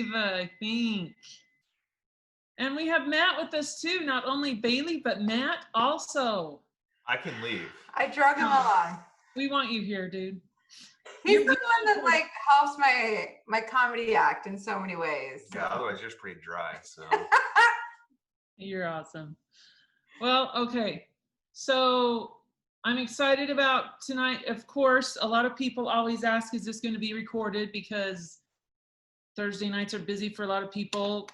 Ava, I think. And we have Matt with us too. Not only Bailey, but Matt also. I can leave. I drug him along. We want you here, dude. He's the one that like helps my comedy act in so many ways. So. Yeah, otherwise you're just pretty dry. So you're awesome. Well, okay. So I'm excited about tonight. Of course, a lot of people always ask, is this going to be recorded? Because Thursday nights are busy for a lot of people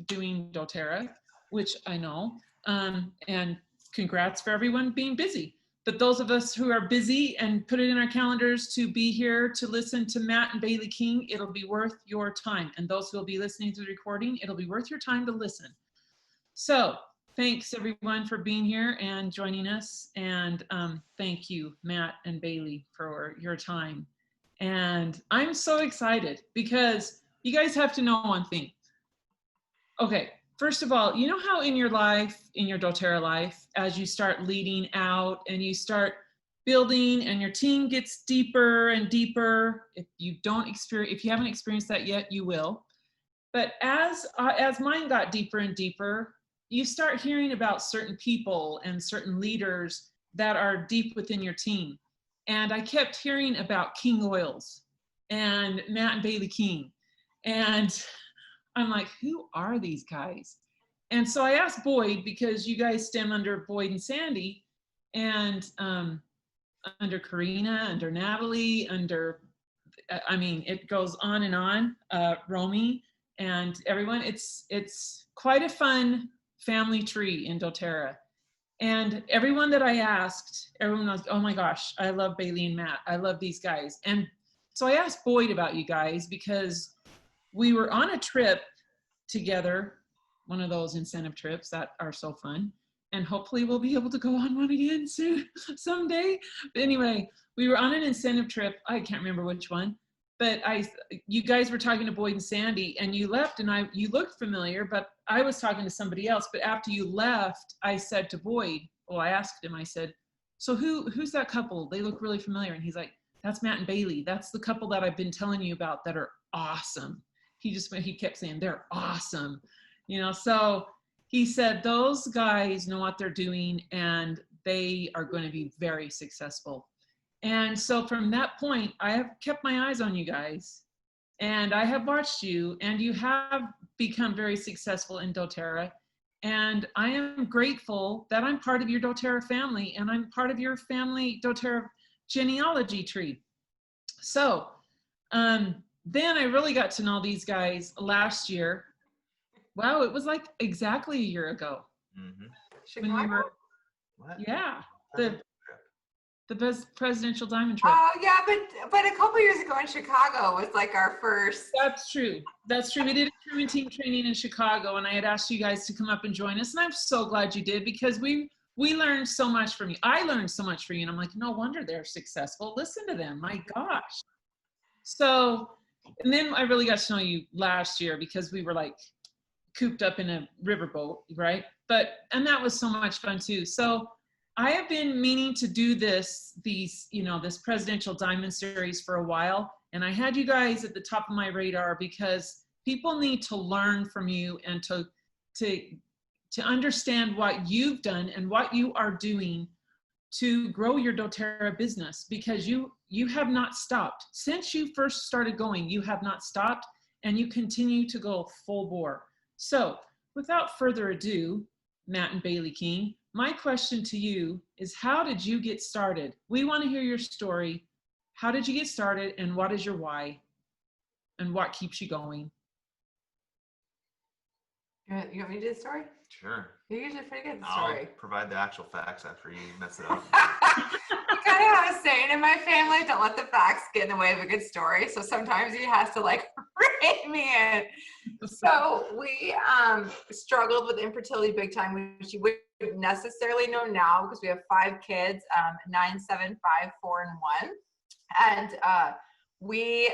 doing doTERRA, which I know. And congrats for everyone being busy. But those of us who are busy and put it in our calendars to be here to listen to Matt and Bailey King, it'll be worth your time. And those who will be listening to the recording, it'll be worth your time to listen. So thanks everyone for being here and joining us. And thank you, Matt and Bailey, for your time. And I'm so excited because you guys have to know one thing. Okay. First of all, you know how in your life, in your doTERRA life, as you start leading out and you start building and your team gets deeper and deeper, if you haven't experienced that yet, you will. But as mine got deeper and deeper, you start hearing about certain people and certain leaders that are deep within your team. And I kept hearing about King Oils and Matt and Bailey King. And I'm like, who are these guys? And so I asked Boyd, because you guys stem under Boyd and Sandy, and under Karina, under Natalie, it goes on and on, Romy and everyone. It's quite a fun family tree in doTERRA. And everyone that I asked, everyone was, oh my gosh, I love Bailey and Matt. I love these guys. And so I asked Boyd about you guys because we were on a trip together, one of those incentive trips that are so fun. And hopefully we'll be able to go on one again soon, someday. But anyway, we were on an incentive trip. I can't remember which one, but you guys were talking to Boyd and Sandy and you left and you looked familiar, but I was talking to somebody else. But after you left, I said to Boyd, I asked him, I said, so who's that couple? They look really familiar. And he's like, that's Matt and Bailey. That's the couple that I've been telling you about that are awesome. He kept saying, they're awesome. So he said, those guys know what they're doing and they are going to be very successful. And so from that point, I have kept my eyes on you guys and I have watched you and you have become very successful in doTERRA. And I am grateful that I'm part of your doTERRA family and I'm part of your family doTERRA genealogy tree. So, then I really got to know these guys last year. Wow, it was like exactly a year ago. Mm-hmm. When we were, what? Yeah, the best presidential diamond trip. Oh yeah, but a couple years ago in Chicago was like our first. That's true. We did a Truman team training in Chicago, and I had asked you guys to come up and join us, and I'm so glad you did because we learned so much from you. I learned so much from you, and I'm like, no wonder they're successful. Listen to them, my gosh. So. And then I really got to know you last year because we were like cooped up in a riverboat, right? And that was so much fun too. So I have been meaning to do this presidential diamond series for a while. And I had you guys at the top of my radar because people need to learn from you and to understand what you've done and what you are doing to grow your doTERRA business, because you have not stopped. Since you first started going, you have not stopped and you continue to go full bore. So without further ado, Matt and Bailey King, my question to you is, how did you get started? We want to hear your story. How did you get started and what is your why and what keeps you going? You want me to do the story? Sure. You're usually pretty good at the story. I'll provide the actual facts after you mess it up. We kind of have a saying in my family, don't let the facts get in the way of a good story. So sometimes he has to like rein me in. So we struggled with infertility big time, which you wouldn't necessarily know now because we have 5 kids, 9, 7, 5, 4, and 1. And we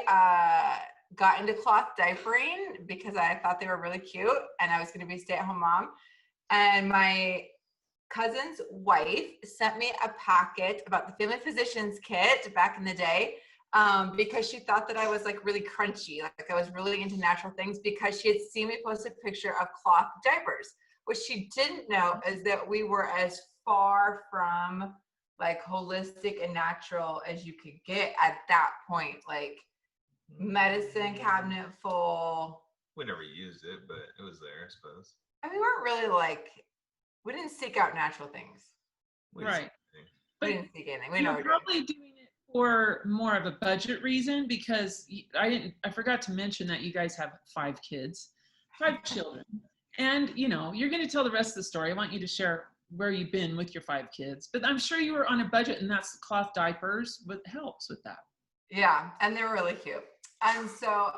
got into cloth diapering because I thought they were really cute and I was going to be a stay-at-home mom. And my cousin's wife sent me a packet about the Family Physicians kit back in the day because she thought that I was like really crunchy, like I was really into natural things, because she had seen me post a picture of cloth diapers. What she didn't know is that we were as far from like holistic and natural as you could get at that point. Like medicine cabinet full. We never used it, but it was there, I suppose. And we weren't really like, we didn't seek out natural things. We just- Right. We But didn't seek anything. We you're never did. probably doing it for more of a budget reason, because I forgot to mention that you guys have 5 kids, 5 children. And you're going to tell the rest of the story. I want you to share where you've been with your 5 kids, but I'm sure you were on a budget, and that's cloth diapers helps with that. Yeah, and they're really cute. And so,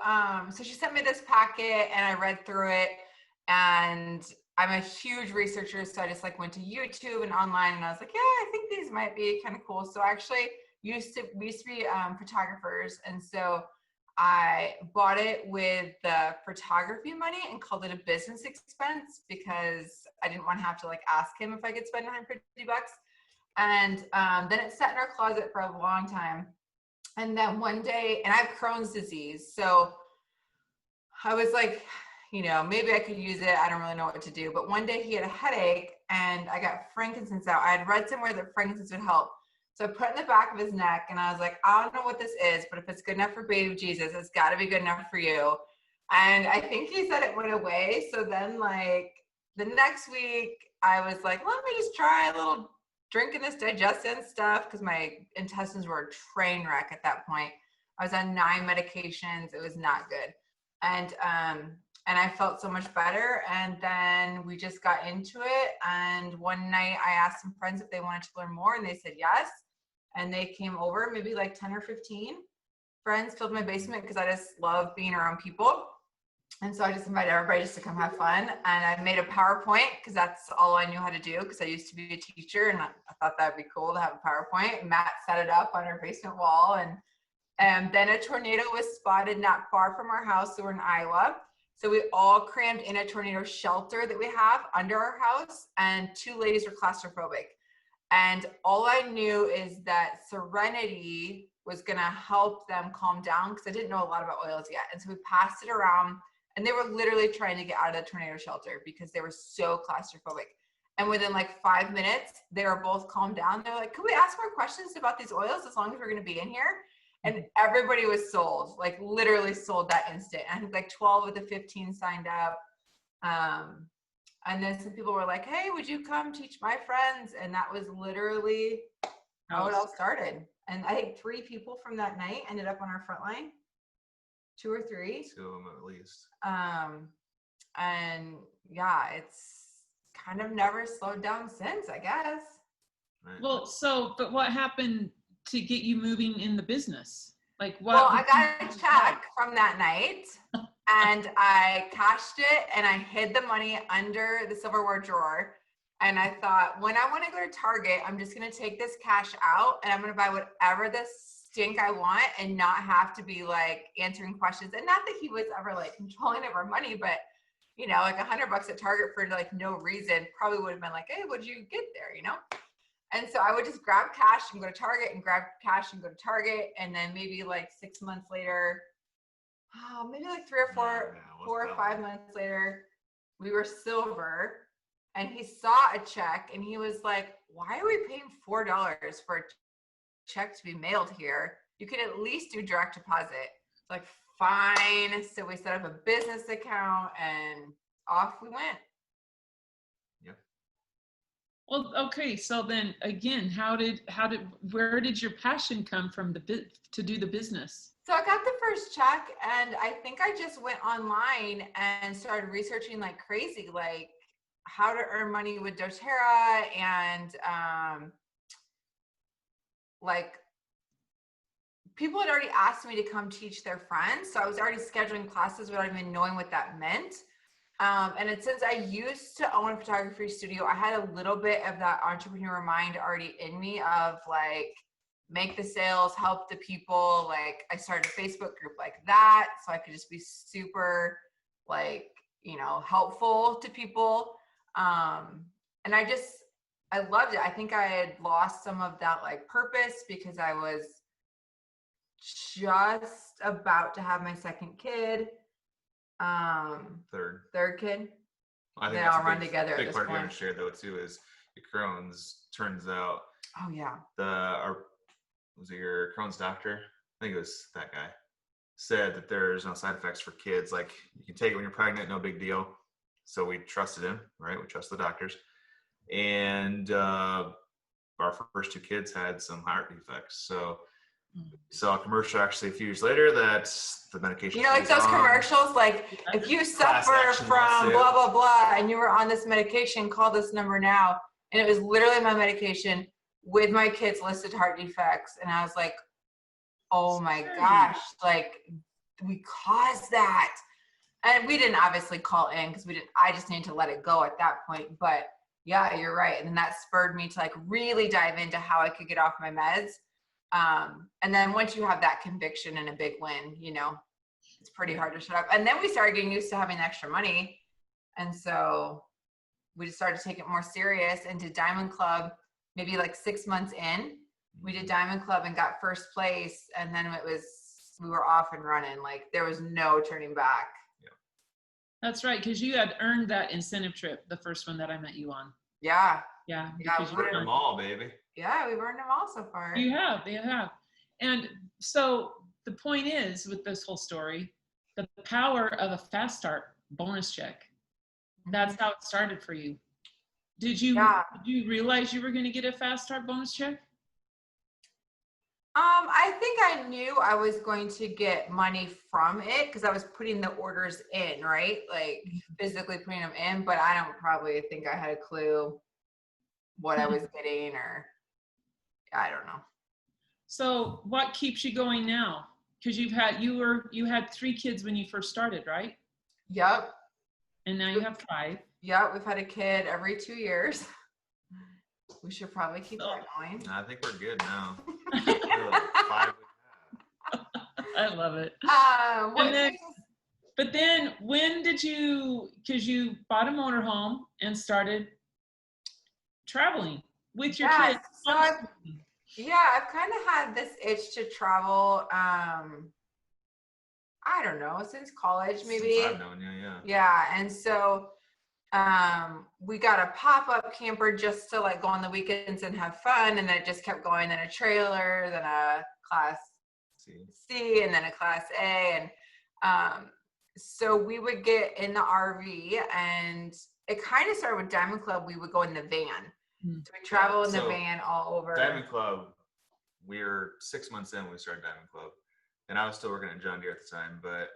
so she sent me this packet, and I read through it. And I'm a huge researcher, so I just like went to YouTube and online, and I was like, yeah, I think these might be kind of cool. So I actually we used to be photographers, and so I bought it with the photography money and called it a business expense, because I didn't want to have to like ask him if I could spend $150. And then it sat in our closet for a long time. And then one day, and I have Crohn's disease, so I was like, maybe I could use it. I don't really know what to do. But one day he had a headache, and I got frankincense out. I had read somewhere that frankincense would help. So I put it in the back of his neck, and I was like, I don't know what this is, but if it's good enough for baby Jesus, it's got to be good enough for you. And I think he said it went away. So then like the next week I was like, let me just try a little drinking this digestion stuff, because my intestines were a train wreck at that point. I was on 9 medications. It was not good. And I felt so much better. And then we just got into it. And one night I asked some friends if they wanted to learn more, and they said yes. And they came over, maybe like 10 or 15 friends filled my basement, because I just love being around people. And so I just invited everybody just to come have fun. And I made a PowerPoint, because that's all I knew how to do, because I used to be a teacher, and I thought that'd be cool to have a PowerPoint. Matt set it up on our basement wall. And then a tornado was spotted not far from our house. So we're in Iowa. So we all crammed in a tornado shelter that we have under our house, and 2 ladies were claustrophobic. And all I knew is that Serenity was going to help them calm down, because I didn't know a lot about oils yet. And so we passed it around, and they were literally trying to get out of the tornado shelter because they were so claustrophobic. And within like 5 minutes, they were both calmed down. They're like, could we ask more questions about these oils as long as we're going to be in here? And everybody was sold, like literally sold that instant. I think like 12 of the 15 signed up. And then some people were like, hey, would you come teach my friends? And that was literally how it all started. And I think 3 people from that night ended up on our front line, 2 or 3. 2 of them at least. And yeah, it's kind of never slowed down since, I guess. Right. Well, but what happened to get you moving in the business? Like what? Well, I got a check from that night, and I cashed it, and I hid the money under the silverware drawer. And I thought, when I want to go to Target, I'm just going to take this cash out, and I'm going to buy whatever the stink I want, and not have to be like answering questions. And not that he was ever like controlling over money, but like $100 at Target for like no reason probably would have been like, hey, what'd you get there? And so I would just grab cash and go to Target, and grab cash and go to Target. And then maybe like 6 months later, maybe like 3 or 4 or 5 months later, we were silver, and he saw a check, and he was like, why are we paying $4 for a check to be mailed here? You could at least do direct deposit. Like, fine. So we set up a business account, and off we went. Well, okay. So then again, where did your passion come from to do the business? So I got the first check, and I think I just went online and started researching like crazy, like how to earn money with doTERRA, and like people had already asked me to come teach their friends. So I was already scheduling classes without even knowing what that meant. And since I used to own a photography studio, I had a little bit of that entrepreneur mind already in me of like, make the sales, help the people. Like I started a Facebook group like that, so I could just be super like, helpful to people. And I loved it. I think I had lost some of that like purpose, because I was just about to have my second kid. Third. Third kid. I think They that's all a run big, together at big this part you point. haven't shared though too is your Crohn's. Turns out Oh yeah. was it your Crohn's doctor? I think it was that guy. Said that there's no side effects for kids. Like you can take it when you're pregnant, no big deal. So we trusted him, right? We trust the doctors. And our first two kids had some heart defects. So saw a commercial actually a few years later that the medication. You know, like those commercials, like if you Class suffer action from lawsuit. blah, blah, blah, and you were on this medication, call this number now. And it was literally my medication with my kids listed heart defects. And I was like, oh my gosh, like we caused that. And we didn't obviously call in because I just needed to let it go at that point. But yeah, you're right. And that spurred me to like really dive into how I could get off my meds. And then once you have that conviction and a big win, you know, it's pretty hard to shut up. And then we started getting used to having extra money. And so we just started to take it more serious and did Diamond Club maybe like 6 months in. We did Diamond Club and got first place. And then we were off and running. Like there was no turning back. That's right, because you had earned that incentive trip, the first one that I met you on. Yeah. Yeah. Yeah, because you We're in them all, baby. Yeah, we've earned them all so far. You have. And so the point is with this whole story, the power of a fast start bonus check. That's how it started for you. Did you realize you were going to get a fast start bonus check? I think I knew I was going to get money from it because I was putting the orders in, right? Like physically putting them in, but I don't probably think I had a clue what I was getting, or I don't know. So what keeps you going now? Because you had 3 kids when you first started, right? Yep. And now you have 5. Yep. We've had a kid every 2 years. We should probably keep that going. I think we're good now. 5 I love it. But then when did you, because you bought a motorhome and started traveling with your kids. So I've kind of had this itch to travel. I don't know, since college maybe. Since I've known you, yeah. Yeah, and so we got a pop-up camper just to like go on the weekends and have fun, and then it just kept going. Then a trailer, then a Class C, and then a Class A, and so we would get in the RV, and it kind of started with Diamond Club. We would go in the van. So we travel in the van all over. Diamond Club, we were 6 months in when we started Diamond Club, and I was still working at John Deere at the time, but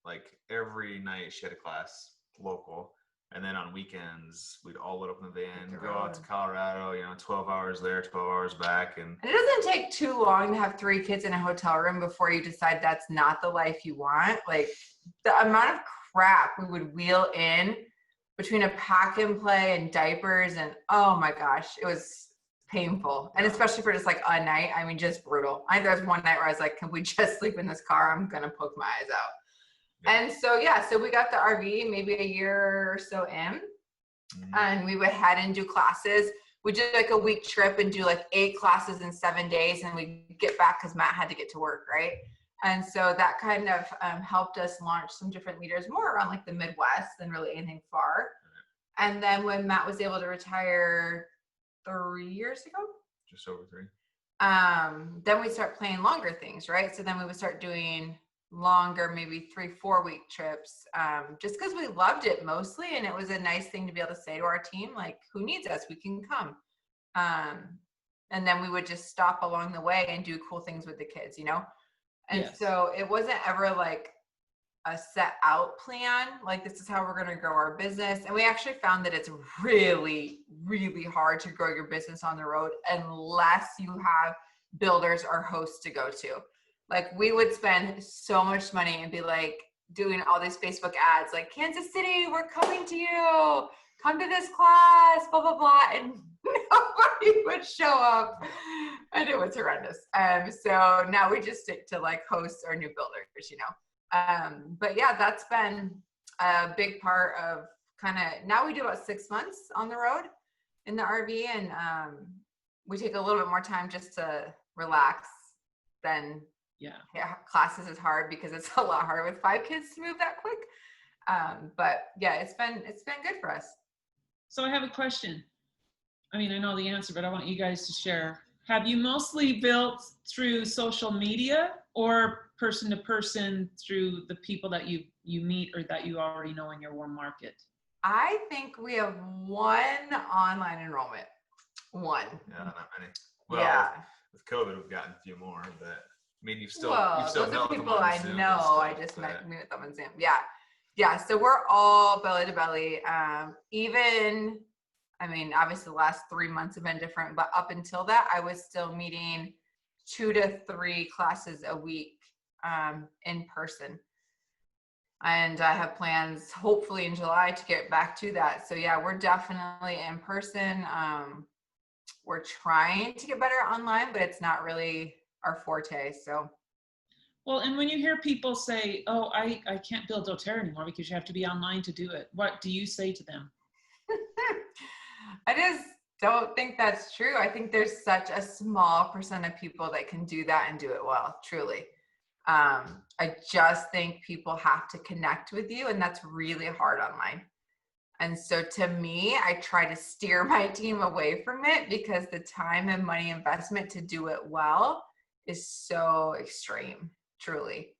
like every night she had a class local. And then on weekends, we'd all load up in the van, go out to Colorado, 12 hours there, 12 hours back. And it doesn't take too long to have 3 kids in a hotel room before you decide that's not the life you want. Like the amount of crap we would wheel in between a pack and play and diapers, and oh my gosh, it was painful. And especially for just like a night, I mean, just brutal. I think there was one night where I was like, can we just sleep in this car? I'm going to poke my eyes out. And so, so we got the RV maybe a year or so in, and we would head and do classes. We did like a week trip and do like 8 classes in 7 days, and we get back because Matt had to get to work, right? And so that kind of helped us launch some different leaders more around like the Midwest than really anything far. And then when Matt was able to retire 3 years ago, just over 3, then we start planning longer things, right? So then we would start doing longer, maybe 3-4 week trips, just because we loved it mostly, and it was a nice thing to be able to say to our team, like, who needs us, we can come. And then we would just stop along the way and do cool things with the kids, and so it wasn't ever like a set out plan, like this is how we're going to grow our business. And we actually found that it's really, really hard to grow your business on the road unless you have builders or hosts to go to. Like we would spend so much money and be like doing all these Facebook ads, like Kansas City, we're coming to you, come to this class, blah, blah, blah. And nobody would show up, and it was horrendous. So now we just stick to like hosts or new builders, but yeah, that's been a big part of now we do about 6 months on the road in the RV, and we take a little bit more time just to relax than Yeah, classes is hard because it's a lot harder with 5 kids to move that quick. But yeah, it's been good for us. So I have a question. I mean, I know the answer, but I want you guys to share. Have you mostly built through social media or person to person through the people that you meet or that you already know in your warm market? I think we have one online enrollment. One. Yeah, not many. Well, Yeah. with COVID, we've gotten a few more, but I mean, you've still Well, met those are with them people on I Zoom and know. stuff, I just but- met with them on Zoom. Yeah. Yeah. So we're all belly to belly. Even, I mean, obviously the last 3 months have been different, but up until that, I was still meeting 2 to 3 classes a week in person. And I have plans hopefully in July to get back to that. So yeah, we're definitely in person. We're trying to get better online, but it's not really our forte. So Well, and when you hear people say, oh, I can't build doTERRA anymore because you have to be online to do it, what do you say to them? I just don't think that's true. I think there's such a small percent of people that can do that and do it well, truly. I just think people have to connect with you, and that's really hard online. And so to me, I try to steer my team away from it because the time and money investment to do it well is so extreme, truly.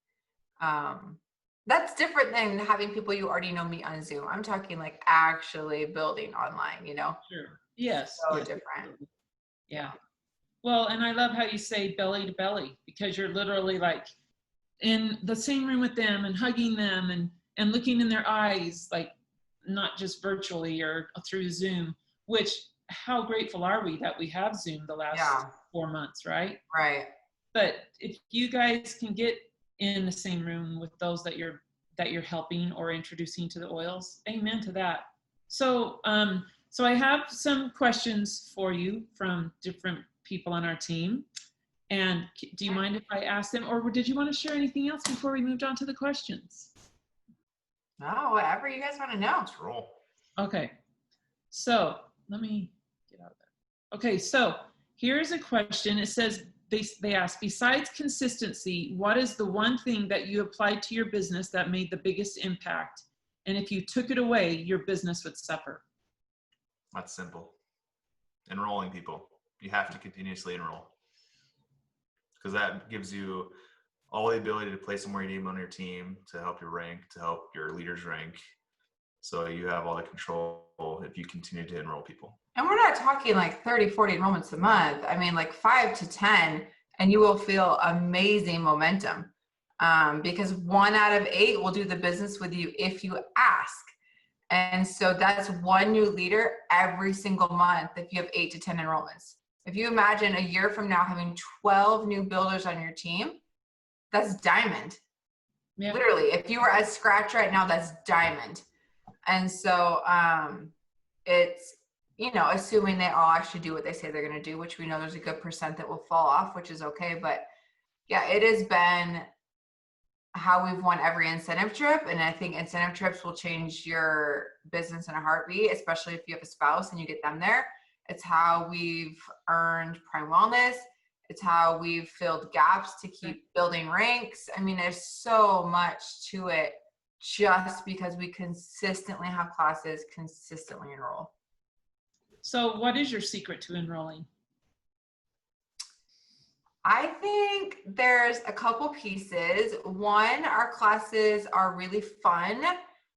That's different than having people you already know meet on Zoom. I'm talking like actually building online, you know? Sure. Yes. So yes, different. absolutely. Yeah. Well, and I love how you say belly to belly because you're literally like in the same room with them and hugging them and looking in their eyes, like not just virtually or through Zoom, which how grateful are we that we have Zoom the last 4 months, right? Right. But if you guys can get in the same room with those that you're helping or introducing to the oils, amen to that. So so I have some questions for you from different people on our team. And do you mind if I ask them, or did you want to share anything else before we moved on to the questions? No, whatever you guys want to know. Let's roll. Okay, so let me get out of there. Okay, so here's a question. It says, they ask, besides consistency, what is the one thing that you applied to your business that made the biggest impact? And if you took it away, your business would suffer. That's simple. Enrolling people. You have to continuously enroll because that gives you all the ability to place them where you need them on your team to help your rank, to help your leaders rank. So you have all the control if you continue to enroll people. And we're not talking like 30, 40 enrollments a month. I mean, like 5 to 10, and you will feel amazing momentum because 1 out of 8 will do the business with you if you ask. And so that's 1 new leader every single month if you have 8 to 10 enrollments. If you imagine a year from now having 12 new builders on your team, that's diamond. Yeah. Literally, if you were at scratch right now, that's diamond. And so it's, you know, assuming they all actually do what they say they're going to do, which we know there's a good percent that will fall off, which is okay. But yeah, it has been how we've won every incentive trip. And I think incentive trips will change your business in a heartbeat, especially if you have a spouse and you get them there. It's how we've earned Prime Wellness. It's how we've filled gaps to keep building ranks. I mean, there's so much to it just because we consistently have classes, consistently enroll. So what is your secret to enrolling? I think there's a couple pieces. One, our classes are really fun.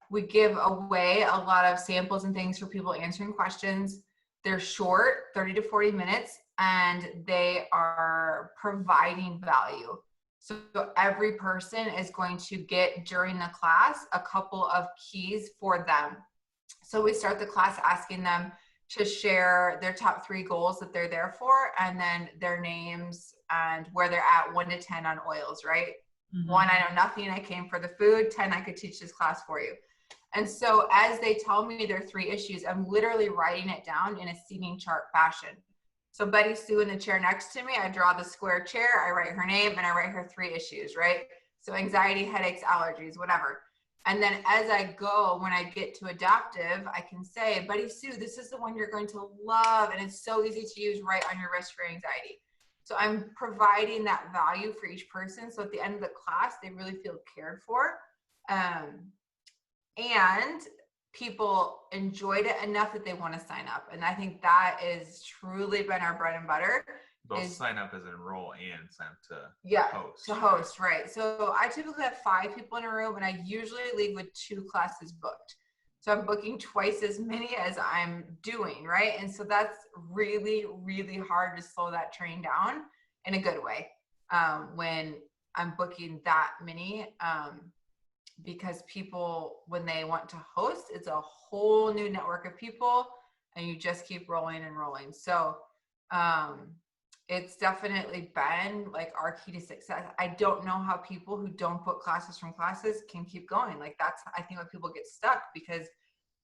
We give away a lot of samples and things for people answering questions. They're short, 30 to 40 minutes, and they are providing value. So every person is going to get during the class a couple of keys for them. So we start the class asking them to share their top 3 goals that they're there for, and then their names and where they're at 1 to 10 on oils, right? Mm-hmm. 1, I know nothing, I came for the food. 10, I could teach this class for you. And so as they tell me their 3 issues, I'm literally writing it down in a seating chart fashion. So Betty Sue in the chair next to me, I draw the square chair, I write her name, and I write her 3 issues, right? So anxiety, headaches, allergies, whatever. And then as I go, when I get to adaptive, I can say, Betty Sue, this is the one you're going to love. And it's so easy to use right on your wrist for anxiety. So I'm providing that value for each person. So at the end of the class, they really feel cared for. And people enjoyed it enough that they want to sign up. And I think that is truly been our bread and butter. Both sign up as enroll and sign up to host. To host, right. So I typically have 5 people in a room, and I usually leave with 2 classes booked. So I'm booking twice as many as I'm doing, right? And so that's really, really hard to slow that train down in a good way when I'm booking that many. Because people, when they want to host, it's a whole new network of people, and you just keep rolling and rolling. So it's definitely been like our key to success. I don't know how people who don't book classes from classes can keep going. Like that's, I think, when people get stuck, because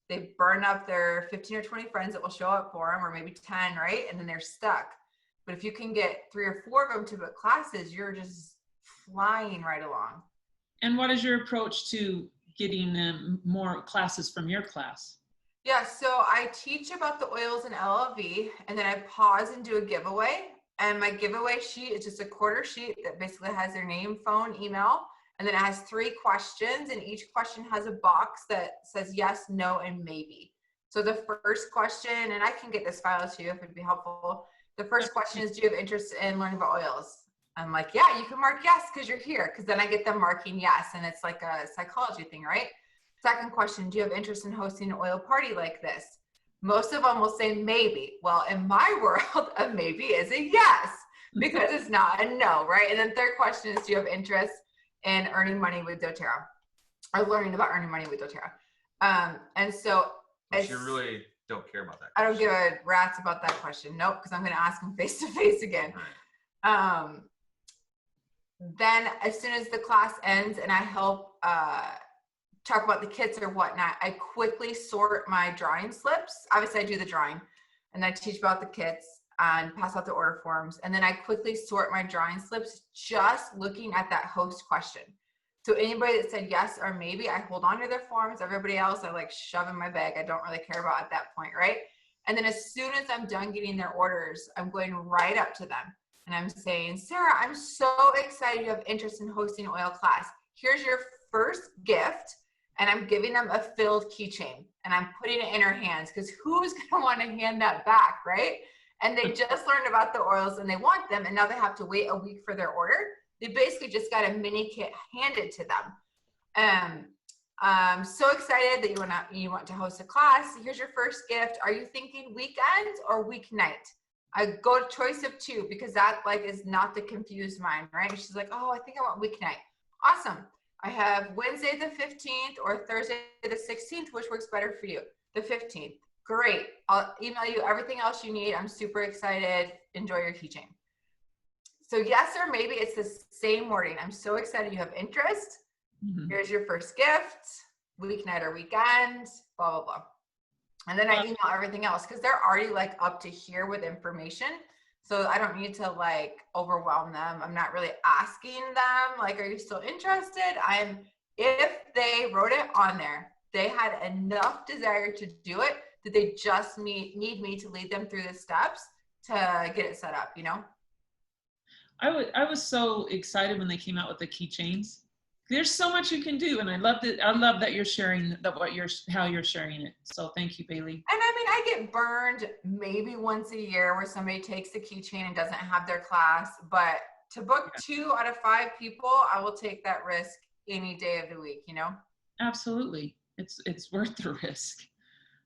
they burn up their 15 or 20 friends that will show up for them, or maybe 10, right? And then they're stuck. But if you can get 3 or 4 of them to book classes, you're just flying right along. And what is your approach to getting them more classes from your class? Yeah, so I teach about the oils and LLV, and then I pause and do a giveaway. And my giveaway sheet is just a quarter sheet that basically has their name, phone, email, and then it has 3 questions, and each question has a box that says yes, no, and maybe. So the first question, and I can get this file to you if it'd be helpful. The first question is, do you have interest in learning about oils? I'm like, yeah, you can mark yes because you're here, because then I get them marking yes, and it's like a psychology thing, right? Second question, do you have interest in hosting an oil party like this? Most of them will say maybe. Well, in my world, a maybe is a yes, because it's not a no, right? And then third question is, do you have interest in earning money with doTERRA, or learning about earning money with doTERRA? And so you really don't care about that question. I don't give a rat's about that question. Nope, because I'm going to ask them face to face again. Right. Then as soon as the class ends and I help talk about the kits or whatnot, I quickly sort my drawing slips. Obviously I do the drawing, and I teach about the kits and pass out the order forms. And then I quickly sort my drawing slips, just looking at that host question. So anybody that said yes or maybe, I hold on to their forms. Everybody else, I like shove in my bag. I don't really care about at that point, right? And then as soon as I'm done getting their orders, I'm going right up to them. And I'm saying, Sarah, I'm so excited you have interest in hosting an oil class. Here's your first gift. And I'm giving them a filled keychain, and I'm putting it in her hands, because who's going to want to hand that back, right? And they just learned about the oils and they want them, and now they have to wait a week for their order. They basically just got a mini kit handed to them. I'm so excited that you want to host a class. Here's your first gift. Are you thinking weekend or weeknight? I go to choice of 2, because that like is not the confused mind, right? She's like, oh, I think I want weeknight. Awesome. I have Wednesday the 15th or Thursday the 16th, which works better for you? The 15th. Great. I'll email you everything else you need. I'm super excited. Enjoy your keychain. So yes or maybe, it's the same wording. I'm so excited you have interest. Mm-hmm. Here's your first gift, weeknight or weekend, blah, blah, blah. And then I email everything else, because they're already like up to here with information. So I don't need to like overwhelm them. I'm not really asking them like, are you still interested? If they wrote it on there, they had enough desire to do it that they just need me to lead them through the steps to get it set up, you know? I was so excited when they came out with the keychains. There's so much you can do, and I love that you're sharing how you're sharing it. So thank you, Bailey. And I mean, I get burned maybe once a year where somebody takes the keychain and doesn't have their class, but to book 2 out of 5 people, I will take that risk any day of the week, you know? Absolutely. It's worth the risk.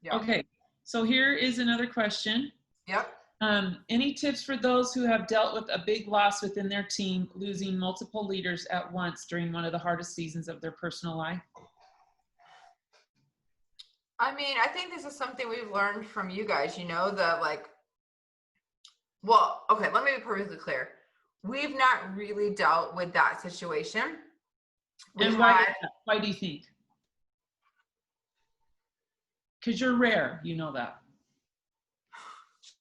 Yeah. Okay. So here is another question. Yep. Any tips for those who have dealt with a big loss within their team, losing multiple leaders at once during one of the hardest seasons of their personal life? I mean, I think this is something we've learned from you guys, you know, okay, let me be perfectly clear. We've not really dealt with that situation. And why do you think? Because you're rare, you know that.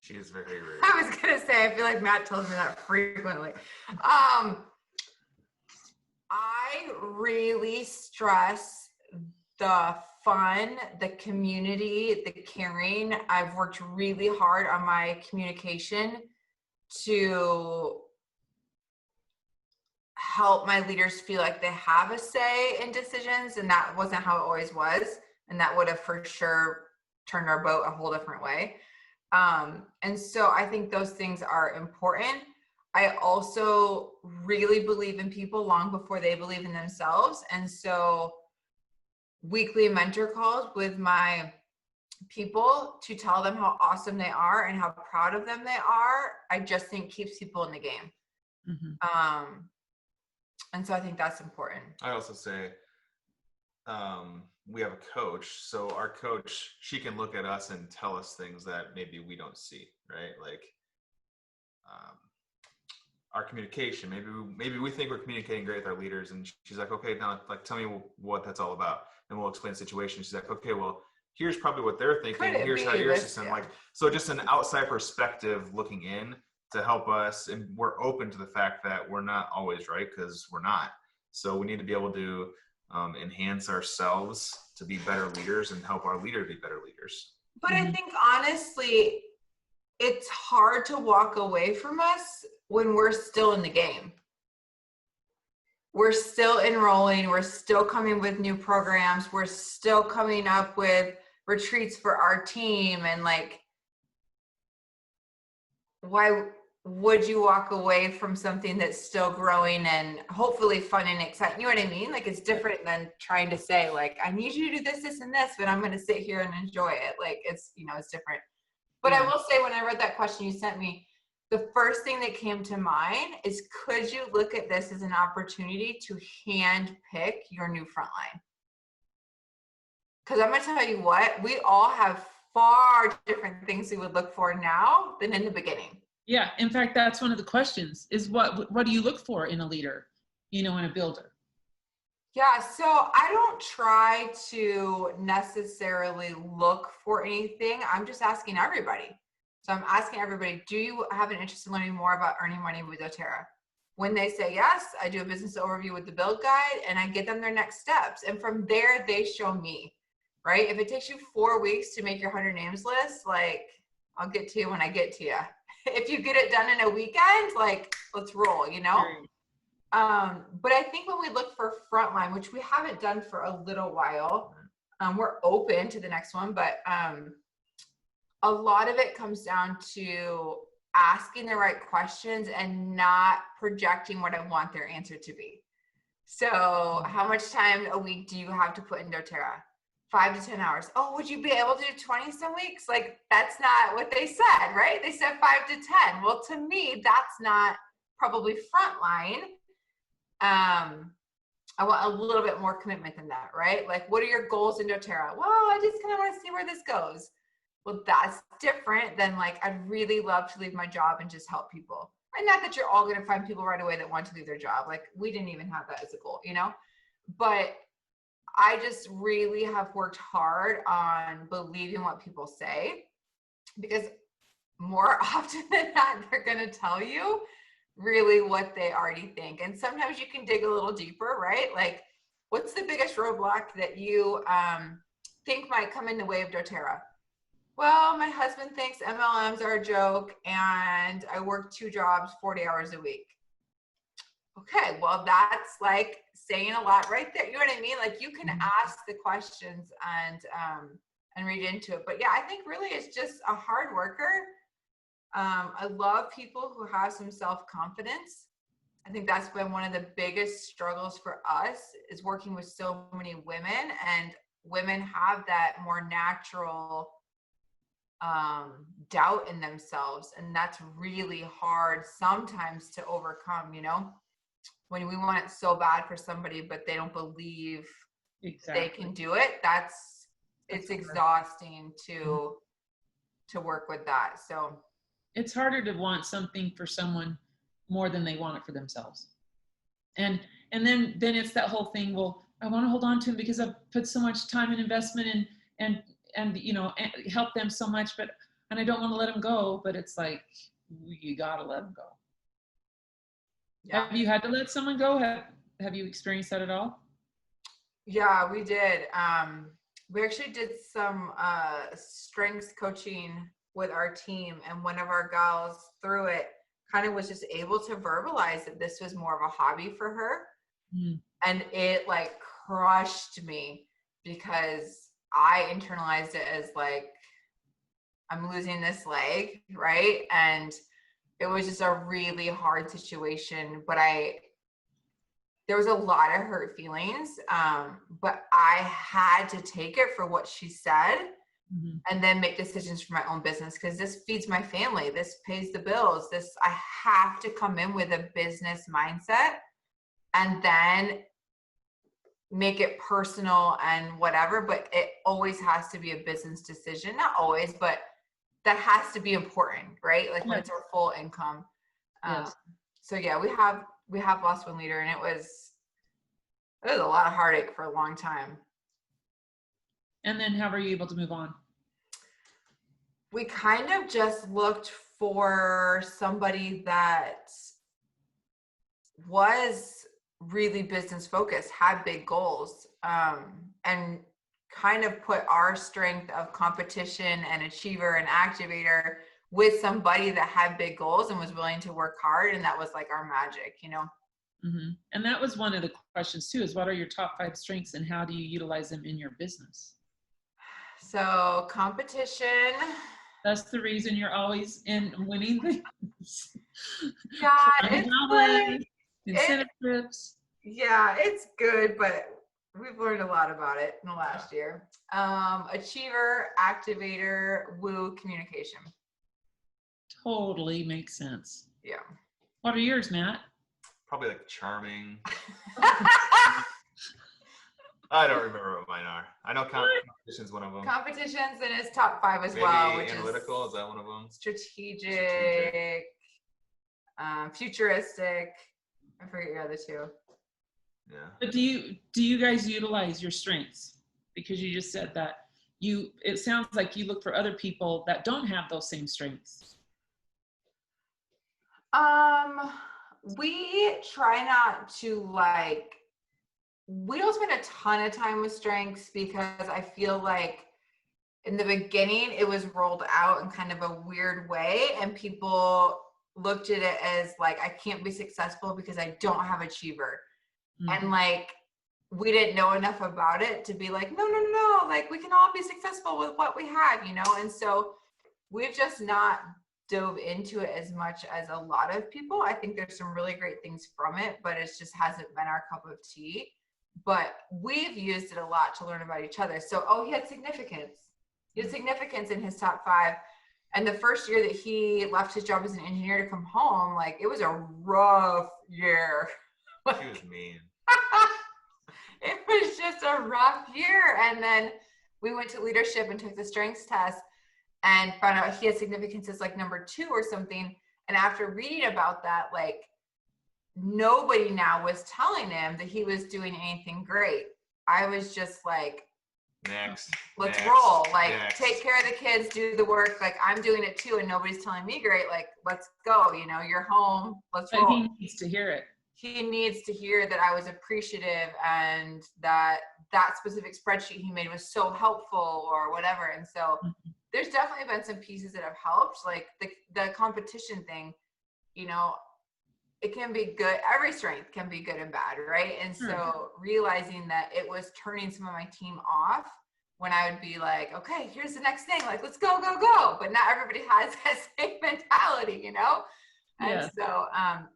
She is very rare. I was going to say, I feel like Matt tells me that frequently. I really stress the fun, the community, the caring. I've worked really hard on my communication to help my leaders feel like they have a say in decisions, and that wasn't how it always was, and that would have for sure turned our boat a whole different way. And so I think those things are important. I also really believe in people long before they believe in themselves. And so weekly mentor calls with my people to tell them how awesome they are and how proud of them they are, I just think keeps people in the game. And so I think that's important. I also say we have a coach, so our coach, she can look at us and tell us things that maybe we don't see, right? Like our communication, maybe we think we're communicating great with our leaders, and she's like, okay, now like tell me what that's all about, and we'll explain the situation. She's like, okay, well, here's probably what they're thinking, here's how your system, like, so just an outside perspective looking in to help us, and we're open to the fact that we're not always right, because we're not. So we need to be able to enhance ourselves to be better leaders and help our leaders be better leaders. But I think honestly, it's hard to walk away from us when we're still in the game. We're still enrolling, we're still coming with new programs, we're still coming up with retreats for our team, and like, why would you walk away from something that's still growing and hopefully fun and exciting? You know what I mean? Like, it's different than trying to say like, I need you to do this, this, and this, but I'm going to sit here and enjoy it. Like, it's, you know, it's different. But I will say, when I read that question you sent me, the first thing that came to mind is, could you look at this as an opportunity to hand pick your new frontline? Because I'm going to tell you what, we all have far different things we would look for now than in the beginning. Yeah. In fact, that's one of the questions is what do you look for in a leader, you know, in a builder? Yeah. So I don't try to necessarily look for anything. I'm just asking everybody. So I'm asking everybody, do you have an interest in learning more about earning money with doTERRA? When they say yes, I do a business overview with the build guide, and I get them their next steps. And from there, they show me, right? If it takes you 4 weeks to make your 100 names list, like, I'll get to you when I get to you. If you get it done in a weekend, like, let's roll, you know? But I think when we look for frontline, which we haven't done for a little while, we're open to the next one, but a lot of it comes down to asking the right questions and not projecting what I want their answer to be. So how much time a week do you have to put in doTERRA? 5 to 10 hours. Oh, would you be able to do 20 some weeks? Like, that's not what they said, right? They said 5 to 10. Well, to me, that's not probably frontline. I want a little bit more commitment than that, right? Like, what are your goals in doTERRA? Well, I just kind of want to see where this goes. Well, that's different than like, I'd really love to leave my job and just help people. And not that you're all going to find people right away that want to leave their job. Like, we didn't even have that as a goal, you know? But I just really have worked hard on believing what people say, because more often than not, they're going to tell you really what they already think. And sometimes you can dig a little deeper, right? Like, what's the biggest roadblock that you think might come in the way of doTERRA? Well, my husband thinks MLMs are a joke and I work 2 jobs, 40 hours a week. Okay, well, that's like saying a lot right there. You know what I mean? Like, you can ask the questions and read into it. But yeah, I think really it's just a hard worker. I love people who have some self-confidence. I think that's been one of the biggest struggles for us, is working with so many women, and women have that more natural doubt in themselves. And that's really hard sometimes to overcome, you know, when we want it so bad for somebody, but they don't believe they can do it. It's exhausting to work with that. So it's harder to want something for someone more than they want it for themselves. And then it's that whole thing, well, I want to hold on to them because I've put so much time and investment in and you know, help them so much, and I don't want to let them go, but it's like, you got to let them go. Yeah. Have you had to let someone go? Have you experienced that at all? Yeah, we did. We actually did some strengths coaching with our team, and one of our gals through it kind of was just able to verbalize that this was more of a hobby for her. And it like crushed me because I internalized it as like, I'm losing this leg, right? And it was just a really hard situation, but there was a lot of hurt feelings, but I had to take it for what she said and then make decisions for my own business, because this feeds my family. This pays the bills. I have to come in with a business mindset and then make it personal and whatever, but it always has to be a business decision. Not always, but that has to be important, right? Like when it's our full income. So yeah, we have lost one leader, and it was a lot of heartache for a long time. And then how were you able to move on? We kind of just looked for somebody that was really business focused, had big goals, and kind of put our strength of competition and achiever and activator with somebody that had big goals and was willing to work hard. And that was like our magic, you know? And that was one of the questions too, is what are your top 5 strengths and how do you utilize them in your business? So competition. That's the reason you're always in winning things. Yeah, it's good. Incentive trips. Yeah, it's good, but we've learned a lot about it in the last year. Achiever, activator, woo, communication. Totally makes sense. Yeah. What are yours, Matt? Probably like charming. I don't remember what mine are. I know competition's one of them. Competitions in his top 5 as Maybe well. Which analytical, is that one of them? Strategic. Futuristic. I forget your other 2. Yeah. But do you guys utilize your strengths? Because you just said that it sounds like you look for other people that don't have those same strengths. We try not to we don't spend a ton of time with strengths, because I feel like in the beginning it was rolled out in kind of a weird way, and people looked at it as like, I can't be successful because I don't have achiever. And like, we didn't know enough about it to be like, no, like we can all be successful with what we have, you know? And so we've just not dove into it as much as a lot of people. I think there's some really great things from it, but it just hasn't been our cup of tea. But we've used it a lot to learn about each other. So, he had significance. He had significance in his top 5. And the first year that he left his job as an engineer to come home, like, it was a rough year. She was mean. It was just a rough year. And then we went to leadership and took the strengths test and found out he had significance as like number 2 or something. And after reading about that, like, nobody now was telling him that he was doing anything great. I was just like, let's roll. Like, take care of the kids, do the work. Like, I'm doing it too, and nobody's telling me great. Like, let's go. You know, you're home. Let's roll. He needs to hear it. He needs to hear that I was appreciative and that specific spreadsheet he made was so helpful or whatever. And so there's definitely been some pieces that have helped. Like the competition thing, you know, it can be good. Every strength can be good and bad, right? And so realizing that it was turning some of my team off when I would be like, okay, here's the next thing. Like, let's go, go, go. But not everybody has that same mentality, you know? And so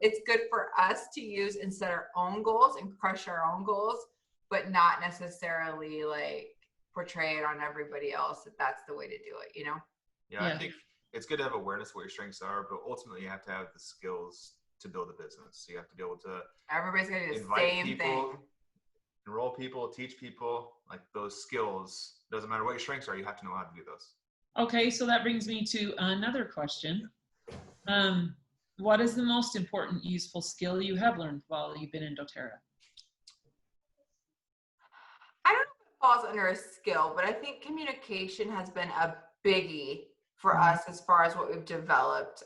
it's good for us to use and set our own goals and crush our own goals, but not necessarily like portray it on everybody else that that's the way to do it, you know? Yeah, I think it's good to have awareness of what your strengths are, but ultimately you have to have the skills to build a business. So you have to be able to everybody's gonna do the invite same people, thing. Enroll people, teach people, like those skills. Doesn't matter what your strengths are, you have to know how to do those. Okay, so that brings me to another question. What is the most important useful skill you have learned while you've been in doTERRA? I don't know if it falls under a skill, but I think communication has been a biggie for us as far as what we've developed.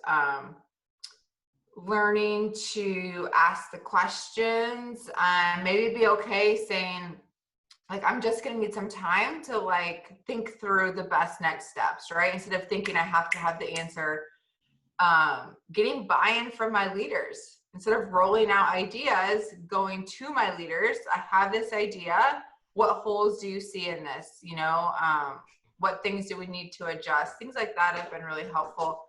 Learning to ask the questions and maybe be okay saying, like, I'm just going to need some time to like think through the best next steps, right? Instead of thinking I have to have the answer getting buy-in from my leaders. Instead of rolling out ideas, going to my leaders, I have this idea. What holes do you see in this? You know, what things do we need to adjust? Things like that have been really helpful.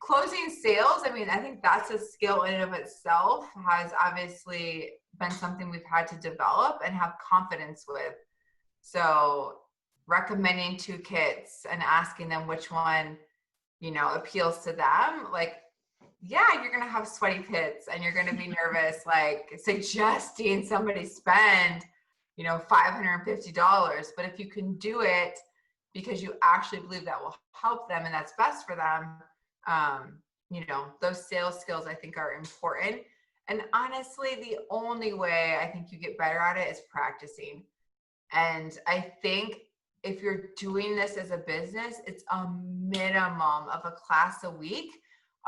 Closing sales, I mean, I think that's a skill in and of itself, has obviously been something we've had to develop and have confidence with. So recommending 2 kits and asking them which one, you know, appeals to them. Like, yeah, you're going to have sweaty pits and you're going to be nervous, like suggesting somebody spend, you know, $550. But if you can do it because you actually believe that will help them and that's best for them, you know, those sales skills I think are important. And honestly, the only way I think you get better at it is practicing. And I think if you're doing this as a business, it's a minimum of a class a week.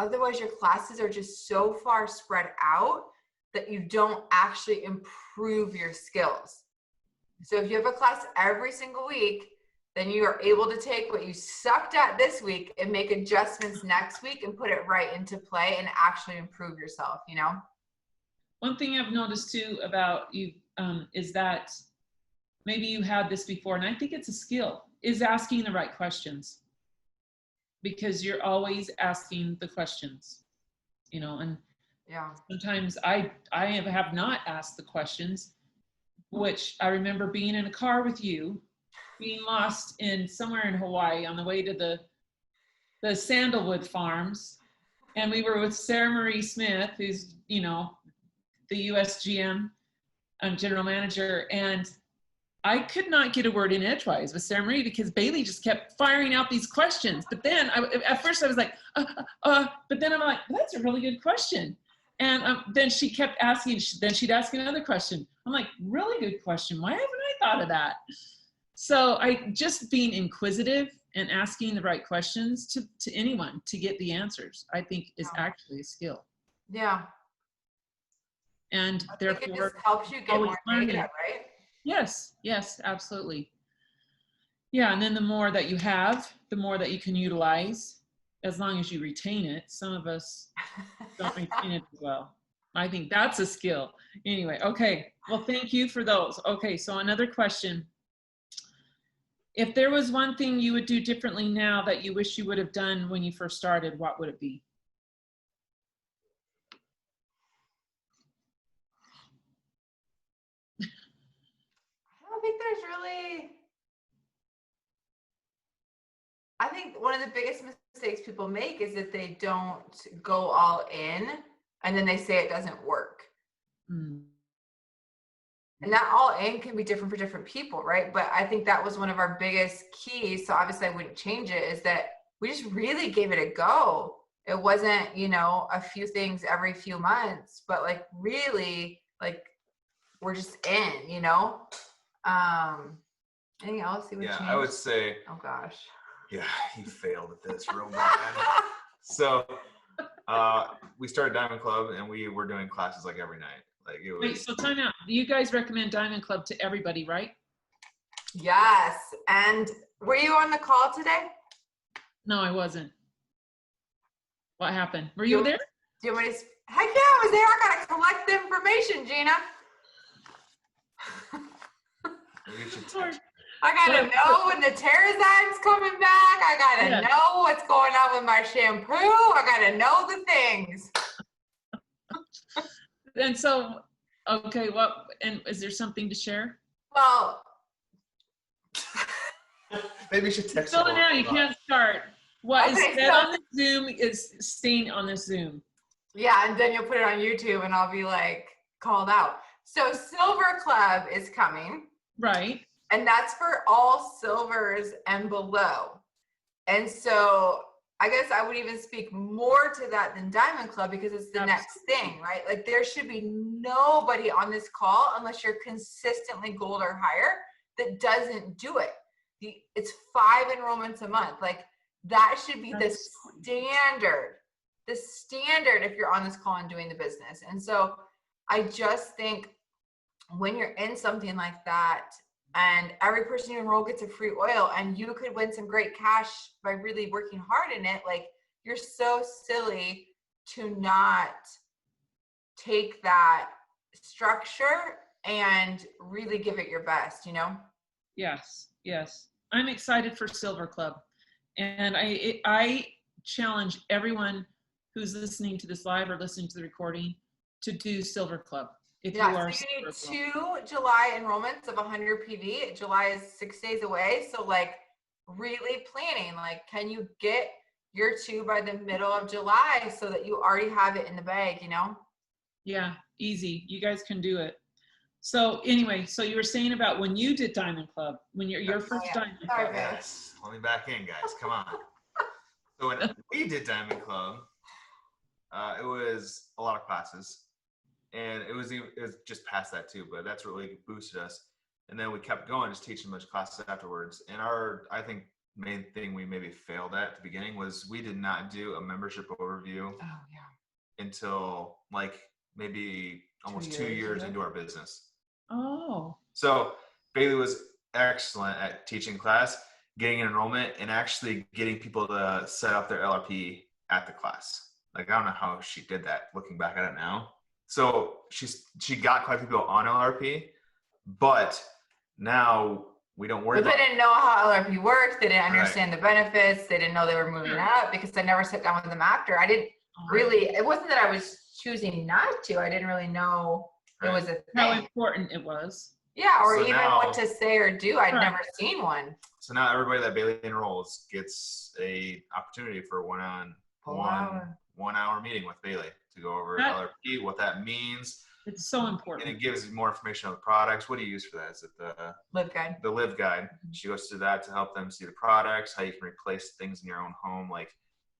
Otherwise, your classes are just so far spread out that you don't actually improve your skills. So if you have a class every single week, then you are able to take what you sucked at this week and make adjustments next week and put it right into play and actually improve yourself, you know? One thing I've noticed too about you is that maybe you had this before, and I think it's a skill, is asking the right questions. Because you're always asking the questions, you know, and yeah, sometimes I have not asked the questions, which I remember being in a car with you, being lost in somewhere in Hawaii on the way to the Sandalwood Farms. And we were with Sarah Marie Smith, who's, you know, the USGM general manager. And I could not get a word in edgewise with Sarah Marie because Bailey just kept firing out these questions. But then at first I was like, but then I'm like, that's a really good question. And then she kept asking, then she'd ask another question. I'm like, really good question. Why haven't I thought of that? So I just being inquisitive and asking the right questions to anyone to get the answers, I think is actually a skill. Yeah. And I think therefore, it just helps you get always more learning. data, right? Yes, absolutely. Yeah, and then the more that you have, the more that you can utilize, as long as you retain it. Some of us don't retain it as well. I think that's a skill. Anyway, okay. Well, thank you for those. Okay, so another question. If there was one thing you would do differently now that you wish you would have done when you first started, what would it be? I don't think there's really, I think one of the biggest mistakes people make is that they don't go all in and then they say it doesn't work. Mm. And that all in can be different for different people, right? But I think that was one of our biggest keys. So obviously I wouldn't change it, is that we just really gave it a go. It wasn't, you know, a few things every few months, but like really, like we're just in, you know? Anything else you would change? I would say, oh gosh. Yeah, he failed at this real bad. So we started Diamond Club and we were doing classes like every night. Like it was. Wait, so time out. You guys recommend Diamond Club to everybody, right? Yes. And were you on the call today? No, I wasn't. What happened? Were you there? Do you want me to? Heck yeah, I was there. I gotta collect the information, Gina. I gotta know when the Terrazyme's coming back. I gotta know what's going on with my shampoo. I gotta know the things. And so, okay, and is there something to share? Well, maybe you should text. So now you can't start. What is said on the Zoom is staying on the Zoom. Yeah, and then you'll put it on YouTube and I'll be like called out. So Silver Club is coming. Right. And that's for all silvers and below. And so I guess I would even speak more to that than Diamond Club because it's the next thing, right? Like there should be nobody on this call unless you're consistently gold or higher that doesn't do it. It's 5 enrollments a month. Like that should be the standard if you're on this call and doing the business. And so I just think when you're in something like that, and every person you enroll gets a free oil, and you could win some great cash by really working hard in it. Like, you're so silly to not take that structure and really give it your best, you know? Yes, yes. I'm excited for Silver Club. And I challenge everyone who's listening to this live or listening to the recording to do Silver Club. If you are so you need Silver Club. 2 July enrollments of 100 PV. July is 6 days away. So like really planning, like, can you get your 2 by the middle of July so that you already have it in the bag, you know? Yeah, easy. You guys can do it. So anyway, so you were saying about when you did Diamond Club, when your first yeah. Diamond Sorry, Club. babe. Yes. Let me back in, guys. Come on. So when we did Diamond Club, it was a lot of classes, and it was just past that too. But that's really boosted us. And then we kept going, just teaching a bunch of classes afterwards. And I think main thing we maybe failed at the beginning was we did not do a membership overview Oh yeah. until like maybe almost 2 years into our business. Oh. So Bailey was excellent at teaching class, getting an enrollment, and actually getting people to set up their LRP at the class. Like, I don't know how she did that looking back at it now. So she got quite a few people on LRP, but now we don't worry But they about didn't know how LRP worked. They didn't Right. understand the benefits. They didn't know they were moving up because I never sat down with them after. I didn't really, it wasn't that I was choosing not to. I didn't really know it was a How thing. important it was. Yeah, or So even now- what to say or do. I'd Right. never seen one. So now everybody that Bailey enrolls gets a opportunity for one hour meeting with Bailey to go over That- LRP, what that means. It's so And important. it gives you more information on the products. What do you use for that? Is it Live guide. the Live Guide? She goes through that to help them see the products, how you can replace things in your own home. Like,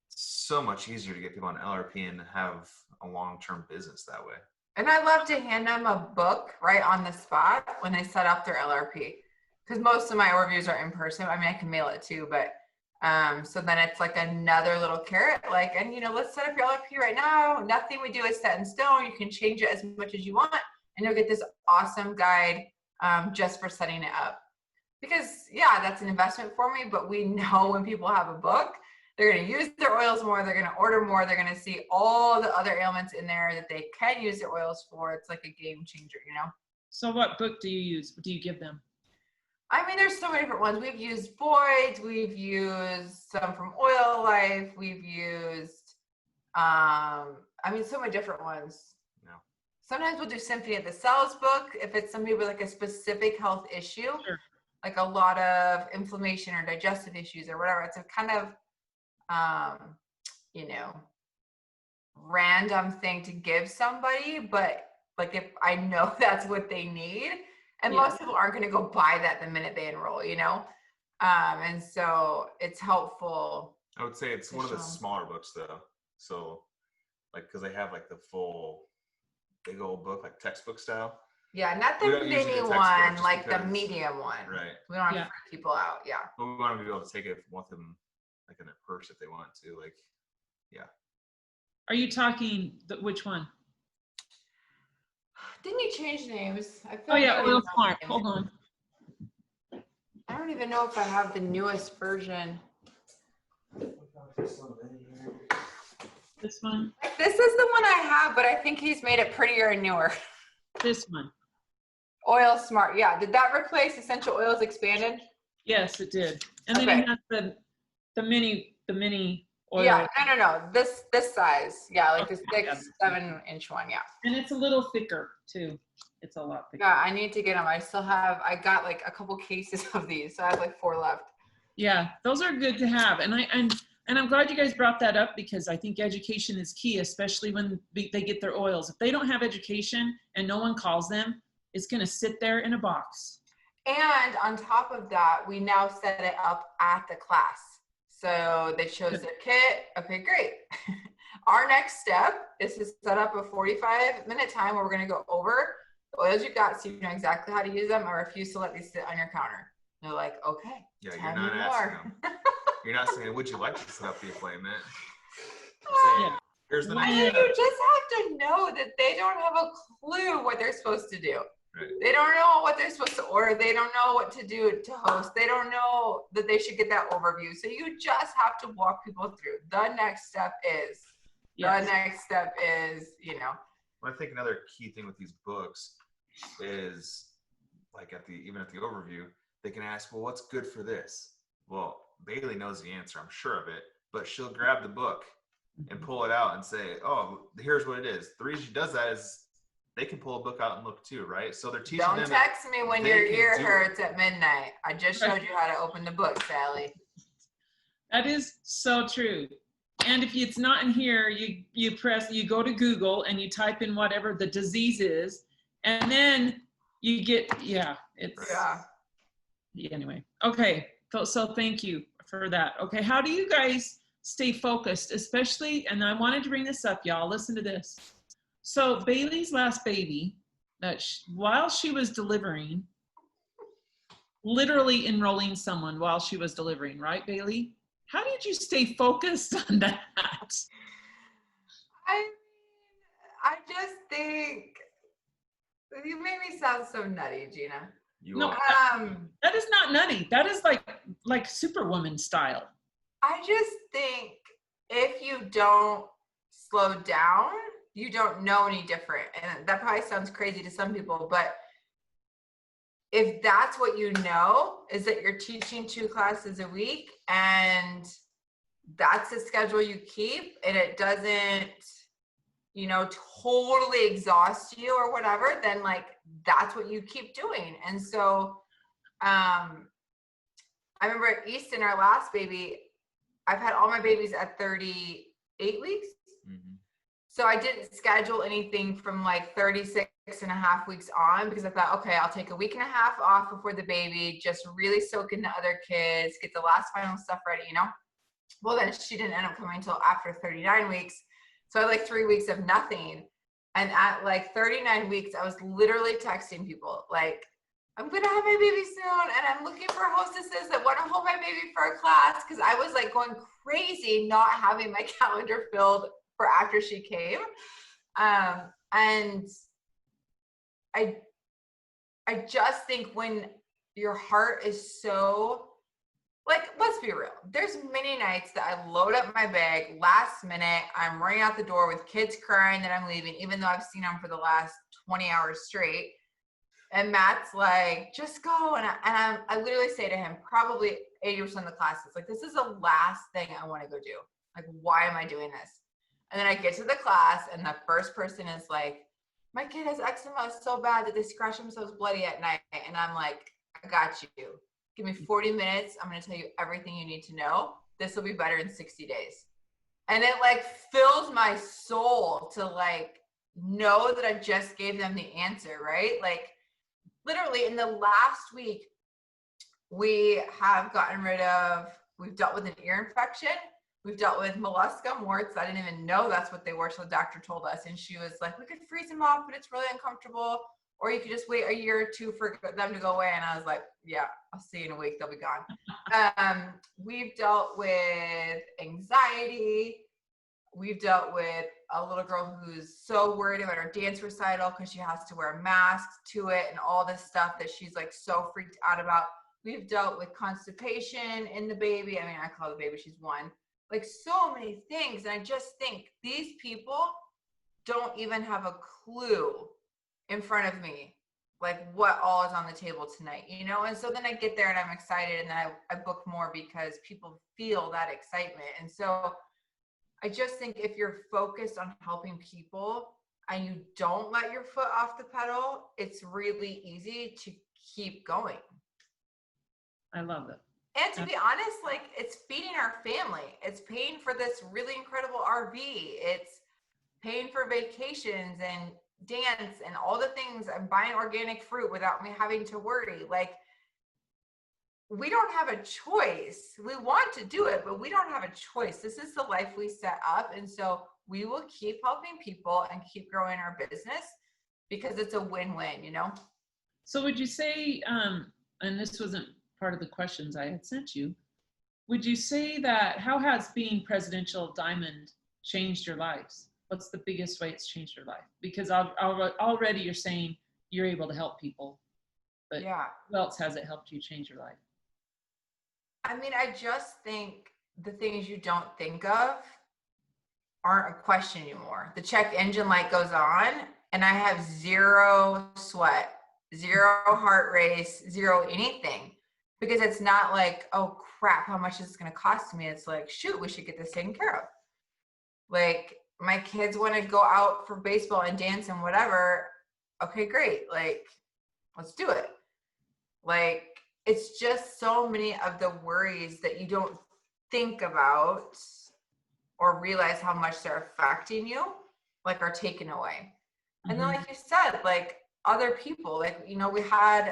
so much easier to get people on LRP and have a long-term business that way. And I love to hand them a book right on the spot when they set up their LRP. Because most of my overviews are in person. I mean, I can mail it too, but so then it's like another little carrot, like, and you know, let's set up your LRP right now. Nothing we do is set in stone. You can change it as much as you want, and you'll get this awesome guide just for setting it up. Because yeah, that's an investment for me, but we know when people have a book, they're going to use their oils more, they're going to order more, they're going to see all the other ailments in there that they can use their oils for. It's like a game changer, you know? So what book do you use? Do you give them? I mean, there's so many different ones. We've used Boyd's, we've used some from Oil Life, we've used, I mean, so many different ones. Yeah. Sometimes we'll do Symphony of the Cells book if it's somebody with like a specific health issue, Sure. like a lot of inflammation or digestive issues or whatever. It's a kind of, you know, random thing to give somebody, but like if I know that's what they need, and Yeah. most people aren't going to go buy that the minute they enroll, you know? And so it's helpful. I would say it's one of the Sure. smaller books though. So like, because they have like the full big old book, like textbook style. Yeah, not We the don't use it mini in textbook one, just like the because- medium one. Right. We don't have Yeah. to freak people out. Yeah. But we want to be able to take it with them like in their purse if they want to. Like, Are you talking which one? Didn't you change names? I feel Oh like yeah, I Oil didn't know Smart. names. Hold on. I don't even know if I have the newest version. This one. This is the one I have, but I think he's made it prettier and newer. This one. Oil Smart. Yeah. Did that replace Essential Oils Expanded? Yes, it did. And then Okay. it has the mini oil. Yeah. No. This size. Yeah, like the Okay, yeah. 6-7 inch one. Yeah. And it's a little thicker too. It's a lot thicker. Yeah. I need to get them. I got like a couple cases of these, so I have like 4 left. Yeah, those are good to have. And I'm glad you guys brought that up because I think education is key, especially when they get their oils. If they don't have education and no one calls them, it's going to sit there in a box. And on top of that, we now set it up at the class. So they chose their kit. Okay, great. Our next step is to set up a 45-minute time where we're going to go over the oils you got so you know exactly how to use them. I refuse to let these sit on your counter. They're like, okay. yeah, tell you're me not more. asking them. You're not saying, would you like to set up the appointment? Ah, Saying, here's the I next mean, step. you just have to know that they don't have a clue what they're supposed to do. Right. They don't know what they're supposed to order. They don't know what to do to host. They don't know that they should get that overview. So you just have to walk people through. The next step is, Yes. the next step is, you know. Well, I think another key thing with these books is like even at the overview, they can ask, well, what's good for this? Well, Bailey knows the answer, I'm sure of it, but she'll grab the book and pull it out and say, oh, here's what it is. The reason she does that is they can pull a book out and look too, right? So they're teaching them. Don't text me when they your can ear do it. hurts at midnight. I just showed you how to open the book, Sally. That is so true. And if it's not in here, you go to Google and you type in whatever the disease is, and then you get, anyway. Okay, so thank you for that. Okay, how do you guys stay focused, especially, and I wanted to bring this up, y'all, listen to this. So Bailey's last baby, while she was delivering, literally enrolling someone while she was delivering, right, Bailey? How did you stay focused on that? I just think you made me sound so nutty, Gina. That is not nutty. That is like Superwoman style. I just think if you don't slow down, you don't know any different. And that probably sounds crazy to some people, but if that's what you know, is that you're teaching 2 classes a week and that's the schedule you keep, and it doesn't, totally exhaust you or whatever, then like that's what you keep doing. And so I remember at Easton, our last baby, I've had all my babies at 38 weeks. Mm-hmm. So I didn't schedule anything from like 36 and a half weeks on, because I thought, okay, I'll take a week and a half off before the baby, just really soak in the other kids, get the last final stuff ready, Well, then she didn't end up coming until after 39 weeks. So I had like 3 weeks of nothing. And at like 39 weeks, I was literally texting people like, I'm going to have my baby soon, and I'm looking for hostesses that want to hold my baby for a class, because I was like going crazy not having my calendar filled for after she came. And I just think when your heart is so, like, let's be real. There's many nights that I load up my bag last minute. I'm running out the door with kids crying that I'm leaving, even though I've seen them for the last 20 hours straight. And Matt's like, just go. And I literally say to him, probably 80% of the classes, like, this is the last thing I want to go do. Like, why am I doing this? And then I get to the class, and the first person is like, my kid has eczema so bad that they scratch themselves bloody at night. And I'm like, I got you. Give me 40 minutes. I'm going to tell you everything you need to know. This will be better in 60 days. And it like fills my soul to like know that I just gave them the answer, right? Like literally in the last week, we have we've dealt with an ear infection. We've dealt with molluscum warts. I didn't even know that's what they were. So the doctor told us, and she was like, we could freeze them off, but it's really uncomfortable. Or you could just wait a year or 2 for them to go away. And I was like, yeah, I'll see you in a week. They'll be gone. We've dealt with anxiety. We've dealt with a little girl who's so worried about her dance recital because she has to wear masks to it and all this stuff that she's like so freaked out about. We've dealt with constipation in the baby. I mean, I call the baby, she's 1. Like so many things. And I just think these people don't even have a clue in front of me, like what all is on the table tonight, And so then I get there and I'm excited, and then I book more because people feel that excitement. And so I just think if you're focused on helping people and you don't let your foot off the pedal, it's really easy to keep going. I love it. And to be honest, like it's feeding our family. It's paying for this really incredible RV. It's paying for vacations and dance and all the things. I'm buying organic fruit without me having to worry. Like we don't have a choice. We want to do it, but we don't have a choice. This is the life we set up. And so we will keep helping people and keep growing our business because it's a win-win, So would you say, and this wasn't part of the questions I had sent you, would you say that how has being Presidential Diamond changed your lives? What's the biggest way it's changed your life? Because already you're saying you're able to help people. But Yeah. who else has it helped you change your life? I mean, I just think the things you don't think of aren't a question anymore. The check engine light goes on and I have zero sweat, zero heart race, zero anything. Because it's not like, oh crap, how much is this going to cost me? It's like, shoot, we should get this taken care of. Like, my kids want to go out for baseball and dance and whatever. Okay, great. Like, let's do it. Like, it's just so many of the worries that you don't think about or realize how much they're affecting you, like, are taken away. And then, like you said, like, other people, like, you know, we had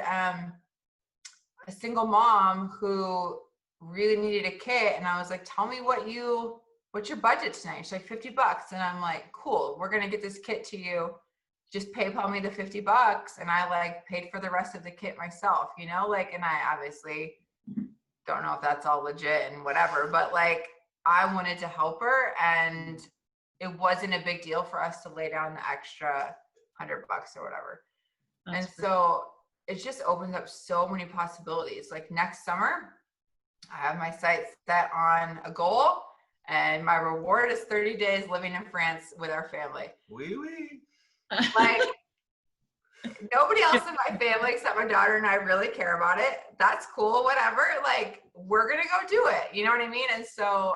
a single mom who really needed a kit, and I was like, tell me what's your budget tonight? She's like, $50. And I'm like, cool, we're gonna get this kit to you. Just PayPal me the $50. And I like paid for the rest of the kit myself, you know, like, and I obviously don't know if that's all legit and whatever, but like, I wanted to help her, and it wasn't a big deal for us to lay down the extra $100 or whatever. That's And so it just opens up so many possibilities. Like, next summer, I have my sights set on a goal, and my reward is 30 days living in France with our family. Wee wee. Like, nobody else in my family except my daughter and I really care about it. That's cool, whatever. Like, we're gonna go do it. You know what I mean? And so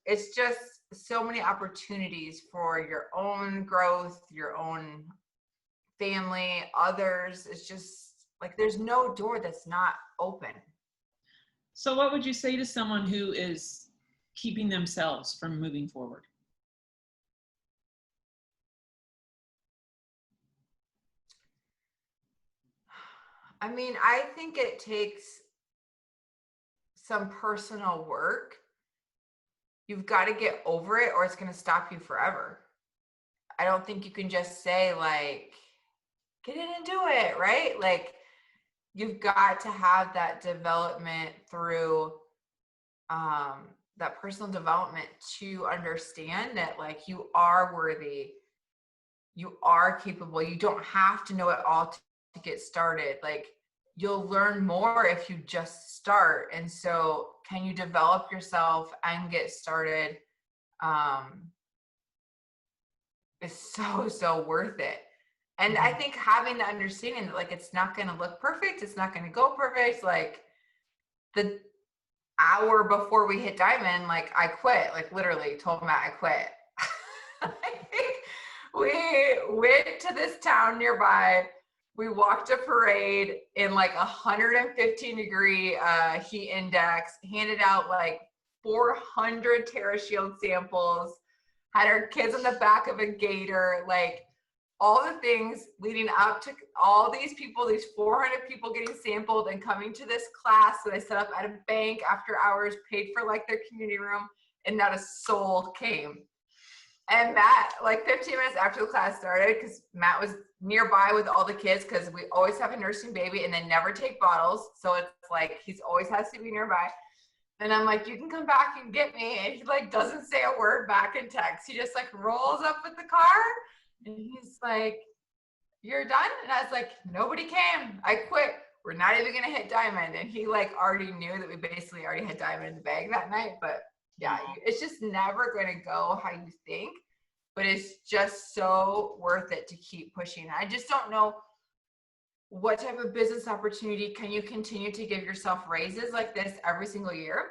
it's just so many opportunities for your own growth, your own family, others. It's just like, there's no door that's not open. So what would you say to someone who is keeping themselves from moving forward? I mean, I think it takes some personal work. You've got to get over it, or it's going to stop you forever. I don't think you can just say, like, get in and do it, right? Like, you've got to have that development through that personal development to understand that, like, you are worthy, you are capable. You don't have to know it all to get started. Like, you'll learn more if you just start. And so, can you develop yourself and get started? It's so worth it. And I think having the understanding that, like, it's not going to look perfect, it's not going to go perfect. Like, the hour before we hit Diamond, like, I quit. Like, literally told Matt I quit. We went to this town nearby. We walked a parade in like 115-degree heat index, handed out like 400 TerraShield samples, had our kids on the back of a gator, like, all the things leading up to all these people, these 400 people getting sampled and coming to this class that I set up at a bank after hours, paid for like their community room, and not a soul came. And Matt, like 15 minutes after the class started, because Matt was nearby with all the kids, because we always have a nursing baby and they never take bottles. So it's like, he's always has to be nearby. And I'm like, you can come back and get me. And he like doesn't say a word back in text. He just like rolls up with the car. And he's like, you're done? And I was like, nobody came. I quit. We're not even going to hit Diamond. And he like already knew that we basically already had Diamond in the bag that night. But yeah, it's just never going to go how you think. But it's just so worth it to keep pushing. I just don't know what type of business opportunity can you continue to give yourself raises like this every single year.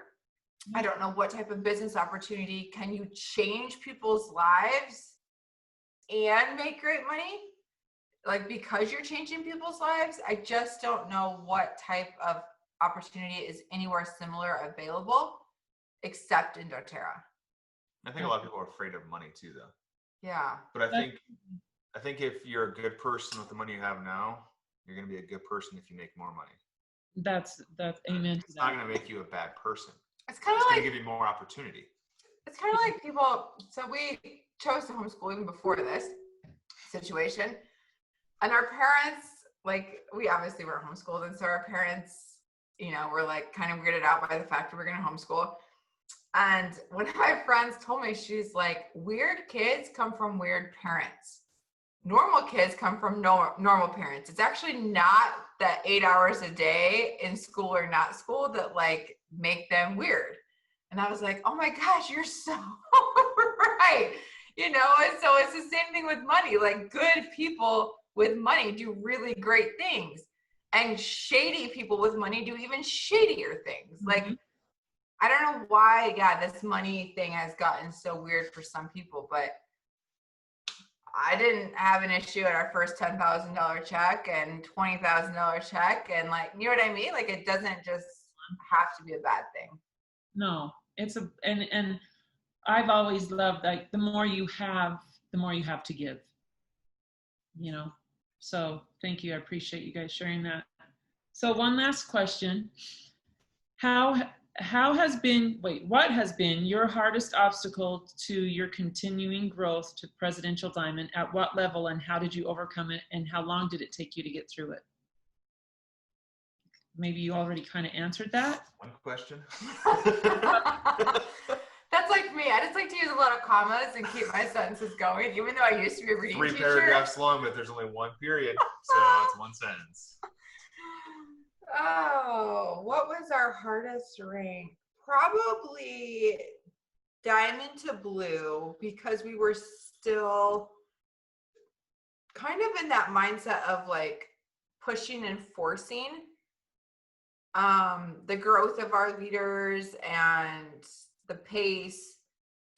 I don't know what type of business opportunity can you change people's lives and make great money, like, because you're changing people's lives. I just don't know what type of opportunity is anywhere similar available except in doTERRA. I think a lot of people are afraid of money too, though. Yeah. But I think if you're a good person with the money you have now, you're going to be a good person if you make more money. That's amen to It's not that. going to make you a bad person. It's kind of It's like, going to give you more opportunity. it's kind of like people, so we chose to homeschool even before this situation. And our parents, like, we obviously were homeschooled. And so our parents, you know, were like kind of weirded out by the fact that we're going to homeschool. And one of my friends told me, she's like, weird kids come from weird parents. normal kids come from normal parents. It's actually not that 8 hours a day in school or not school that like make them weird. And I was like, oh my gosh, you're so right. You know, and so it's the same thing with money. Like good people with money do really great things. And shady people with money do even shadier things. Like, I don't know why, yeah, this money thing has gotten so weird for some people, but I didn't have an issue at our first $10,000 check and $20,000 check. And like, you know what I mean? Like, it doesn't just have to be a bad thing. No, and I've always loved, like, the more you have to give, you know? So thank you. I appreciate you guys sharing that. So one last question. What has been your hardest obstacle to your continuing growth to Presidential Diamond? At what level, and how did you overcome it? And how long did it take you to get through it? Maybe you already kind of answered that. One question. That's like me. I just like to use a lot of commas and keep my sentences going, even though I used to be a reading 3 teacher. paragraphs long, but there's only one period, so it's one sentence. Oh, what was our hardest rank? Probably Diamond to Blue, because we were still kind of in that mindset of like pushing and forcing the growth of our leaders and the pace,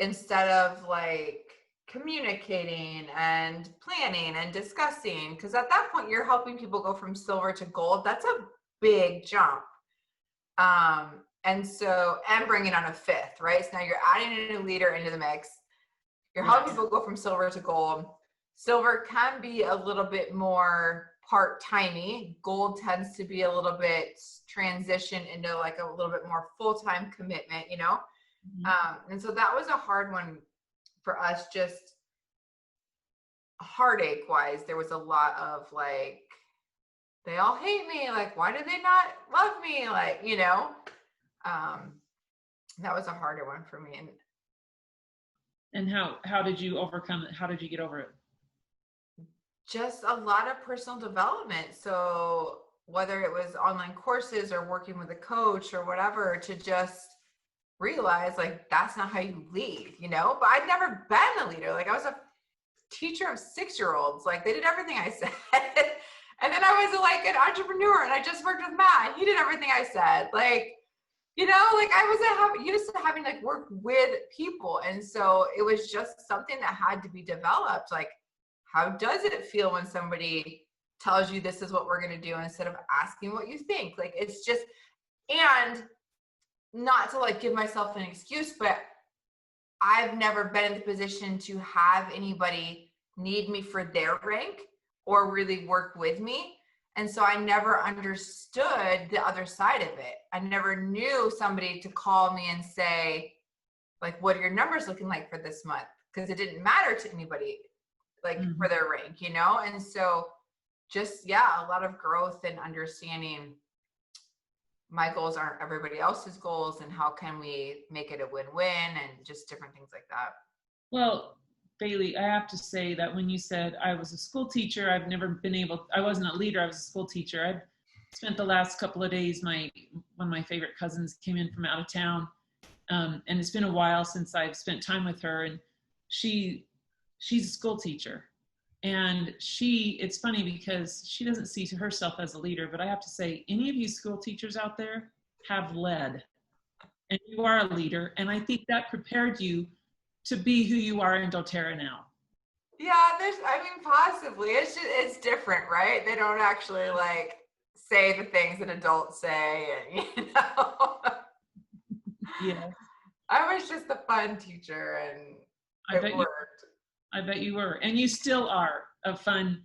instead of like communicating and planning and discussing, because at that point you're helping people go from silver to gold. That's a big jump. And bringing on a fifth, right? So now you're adding a new leader into the mix. You're helping people go from silver to gold. Silver can be a little bit more part-timey. Gold tends to be a little bit transition into like a little bit more full-time commitment, you know? And so that was a hard one for us, just heartache wise. There was a lot of like, they all hate me. Like, why do they not love me? Like, you know, that was a harder one for me. And how did you overcome it? How did you get over it? Just a lot of personal development. So whether it was online courses or working with a coach or whatever, to just realize like, that's not how you lead, you know? But I'd never been a leader. Like, I was a teacher of 6-year-olds. Like, they did everything I said. And then I was like an entrepreneur, and I just worked with Matt. He did everything I said. Like, you know, like I wasn't used to having like work with people. And so it was just something that had to be developed. Like, how does it feel when somebody tells you this is what we're going to do instead of asking what you think? Like, it's just, and not to like give myself an excuse, but I've never been in the position to have anybody need me for their rank or really work with me. And so I never understood the other side of it. I never knew somebody to call me and say, like, what are your numbers looking like for this month? Because it didn't matter to anybody, like for their rank, you know? And so just, yeah, a lot of growth and understanding my goals aren't everybody else's goals, and how can we make it a win-win, and just different things like that. Well, Bailey, I have to say that when you said I was a school teacher, I wasn't a leader, I was a school teacher. I spent the last couple of days, one of my favorite cousins came in from out of town. And it's been a while since I've spent time with her, and she's a school teacher. And it's funny because she doesn't see herself as a leader, but I have to say, any of you school teachers out there have led, and you are a leader. And I think that prepared you to be who you are in doTERRA now. Yeah, possibly. It's different, right? They don't actually like say the things that adults say, and you know. Yeah. I was just a fun teacher, and it worked. I bet you were, and you still are a fun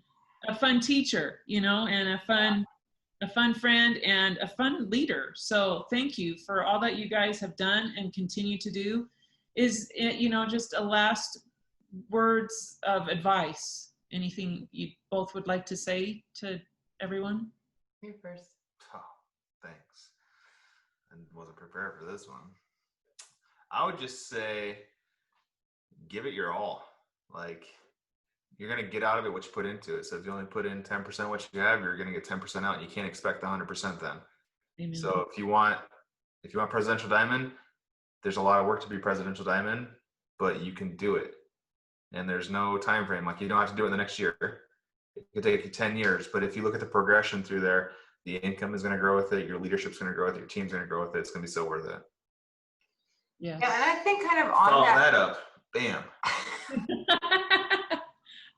teacher, you know, and a fun friend and a fun leader. So thank you for all that you guys have done and continue to do. Is it, you know, just a last words of advice? Anything you both would like to say to everyone? You first. Oh, thanks. I wasn't prepared for this one. I would just say, give it your all. Like, you're going to get out of it what you put into it. So if you only put in 10% what you have, you're going to get 10% out. You can't expect 100% then. Amen. So if you want presidential diamond, there's a lot of work to be presidential diamond, but you can do it. And there's no time frame. Like, you don't have to do it in the next year. It could take you 10 years. But if you look at the progression through there, the income is going to grow with it. Your leadership's going to grow with it. Your team's going to grow with it. It's going to be so worth it. Yes. Yeah, and I think kind of on Follow that. that up. Bam.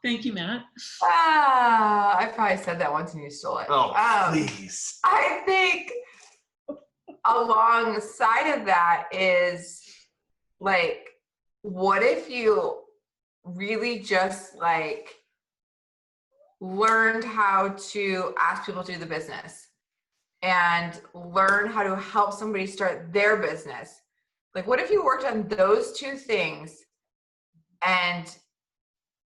Thank you, Matt. I probably said that once and you stole it. Oh, please. I think alongside of that is like, what if you really just like learned how to ask people to do the business and learn how to help somebody start their business? Like, what if you worked on those two things and,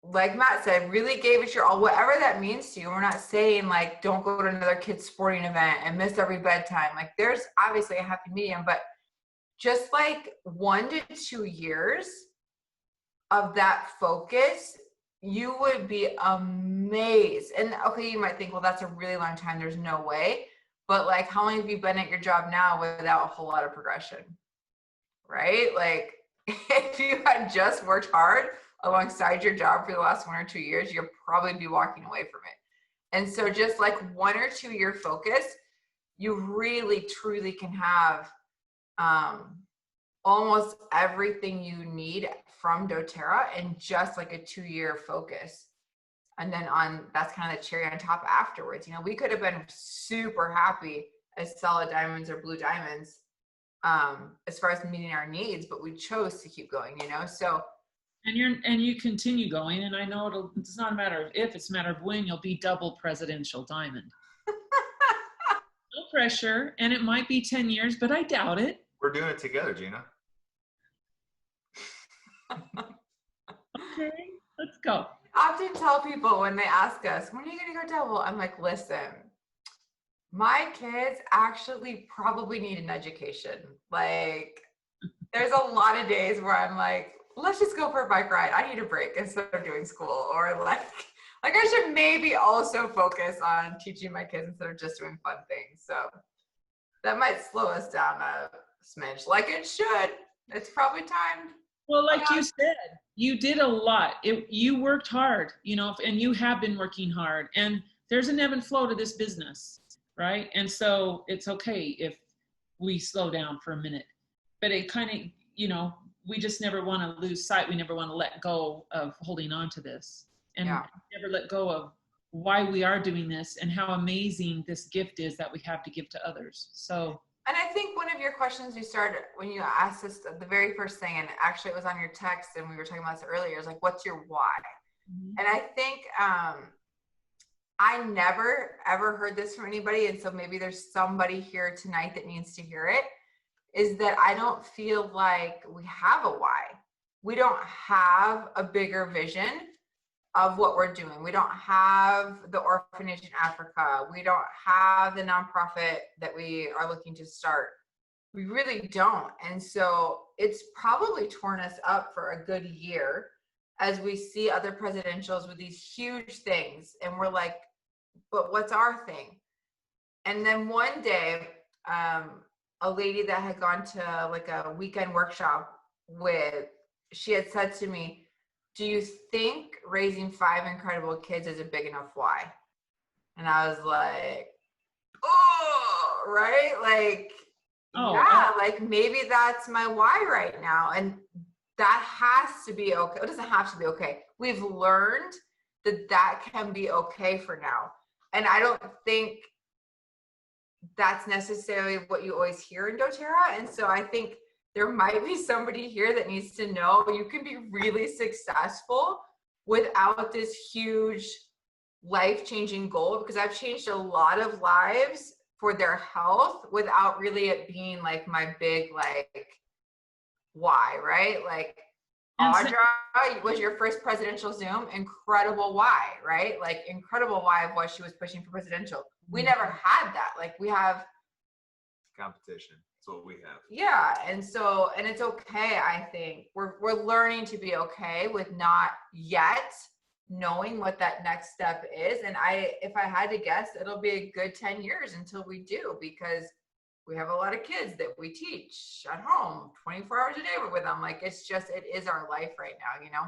like Matt said, really gave it your all, whatever that means to you? We're not saying like, don't go to another kid's sporting event and miss every bedtime. Like, there's obviously a happy medium, but just like 1 to 2 years of that focus, you would be amazed. And okay, you might think, well, that's a really long time. There's no way. But like, how long have you been at your job now without a whole lot of progression? Right? Like, if you had just worked hard alongside your job for the last 1 or 2 years, you'll probably be walking away from it. And so just like 1 or 2 year focus, you really truly can have almost everything you need from doTERRA in just like a 2 year focus. And then that's kind of the cherry on top afterwards. You know, we could have been super happy as solid diamonds or blue diamonds as far as meeting our needs, but we chose to keep going, you know? So, and you continue going, and I know it's not a matter of if, it's a matter of when you'll be double presidential diamond. No pressure, and it might be 10 years, but I doubt it. We're doing it together, Gina. Okay, let's go. I often tell people when they ask us, when are you going to go double? I'm like, listen, my kids actually probably need an education. Like, there's a lot of days where I'm like, let's just go for a bike ride. I need a break instead of doing school. Or like I should maybe also focus on teaching my kids instead of just doing fun things. So that might slow us down a smidge, like it should. It's probably time. Well, like you said, you did a lot. You worked hard, you know, and you have been working hard. And there's an ebb and flow to this business, right? And so it's okay if we slow down for a minute. But it kind of, you know, we just never want to lose sight. We never want to let go of holding on to this, and never let go of why we are doing this and how amazing this gift is that we have to give to others. So. And I think one of your questions you started when you asked us the very first thing, and actually it was on your text and we were talking about this earlier, is like, what's your why? Mm-hmm. And I think I never ever heard this from anybody. And so maybe there's somebody here tonight that needs to hear it, is that I don't feel like we have a why. We don't have a bigger vision of what we're doing. We don't have the orphanage in Africa. We don't have the nonprofit that we are looking to start. We really don't. And so it's probably torn us up for a good year as we see other presidentials with these huge things. And we're like, but what's our thing? And then one day, a lady that had gone to like a weekend workshop she had said to me, do you think raising 5 incredible kids is a big enough why? And I was like, oh, right? Like, like maybe that's my why right now. And that has to be okay. It doesn't have to be okay. We've learned that can be okay for now. And I don't think that's necessarily what you always hear in doTERRA. And so I think there might be somebody here that needs to know you can be really successful without this huge life-changing goal, because I've changed a lot of lives for their health without really it being like my big like why, right? Like Audra was your first presidential Zoom, incredible why, right? Like incredible why of why she was pushing for presidential. We never had that. Like we have competition. That's what we have. Yeah. And so, and it's okay. I think we're learning to be okay with not yet knowing what that next step is. And if I had to guess, it'll be a good 10 years until we do, because we have a lot of kids that we teach at home 24 hours a day. We're with them. Like, it is our life right now, you know?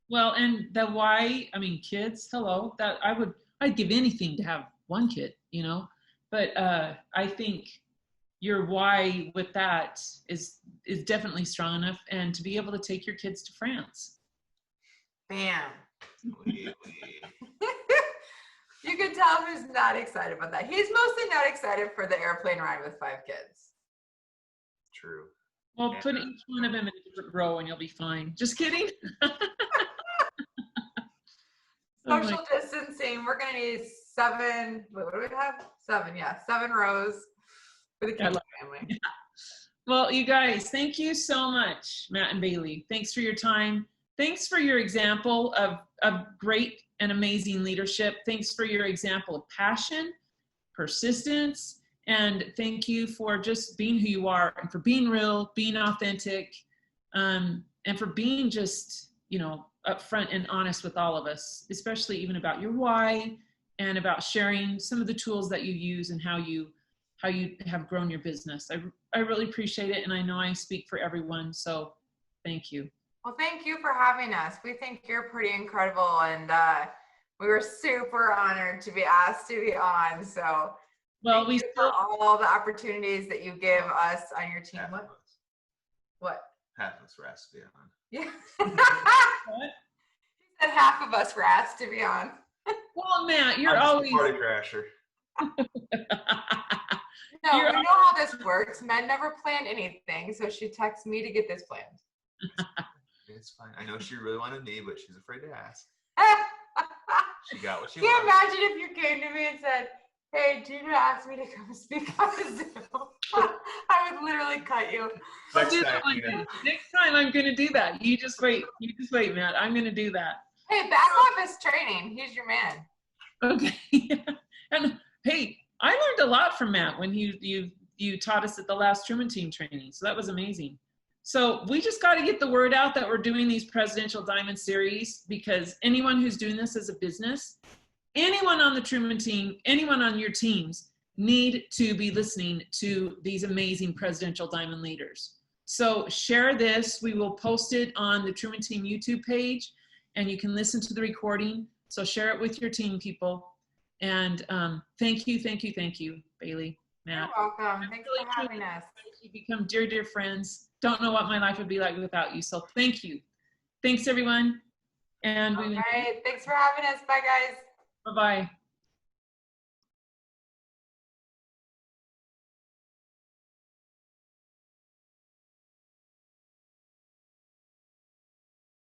Well, and the why, I mean, kids, hello, that I'd give anything to have one kid, you know, but I think your why with that is definitely strong enough, and to be able to take your kids to France. Bam. Wee. You can tell who's not excited about that. He's mostly not excited for the airplane ride with 5 kids. True. Well, put each one of them in a different row and you'll be fine. Just kidding. Oh Social distancing. We're going to need 7. What do we have? 7. Yeah. 7 rows for the Kendall family. Yeah. Well, you guys, thank you so much, Matt and Bailey. Thanks for your time. Thanks for your example of great and amazing leadership. Thanks for your example of passion, persistence, and thank you for just being who you are, and for being real, being authentic, and for being just, you know, upfront and honest with all of us, especially even about your why and about sharing some of the tools that you use and how you have grown your business. I really appreciate it, and I know I speak for everyone, so thank you. Well, thank you for having us. We think you're pretty incredible, and we were super honored to be asked to be on. So, well, thank you for all the opportunities that you give us on your team. What? Half of us were asked to be on. Yeah. What? He said half of us were asked to be on. Well, Matt, you're I'm always. a party crasher. No, we know how this works. Med never planned anything, so she texts me to get this planned. It's fine. I know she really wanted me, but she's afraid to ask. She got what she Can you wanted. imagine if you came to me and said, "Hey, Gina asked me to come speak on Zoom"? I would literally cut you. Next time, Next time I'm going to do that. You just wait. You just wait, Matt. I'm going to do that. Hey, back office training. He's your man. Okay. And hey, I learned a lot from Matt when you taught us at the last Truman Team training. So that was amazing. So we just got to get the word out that we're doing these Presidential Diamond Series, because anyone who's doing this as a business, anyone on the Truman Team, anyone on your teams need to be listening to these amazing Presidential Diamond leaders. So share this. We will post it on the Truman Team YouTube page, and you can listen to the recording. So share it with your team, people. And thank you, Bailey, Matt. You're welcome. Thanks for having us. You've become dear, dear friends. Don't know what my life would be like without you. So thank you. Thanks, everyone. And All right. Thanks for having us. Bye, guys. Bye-bye.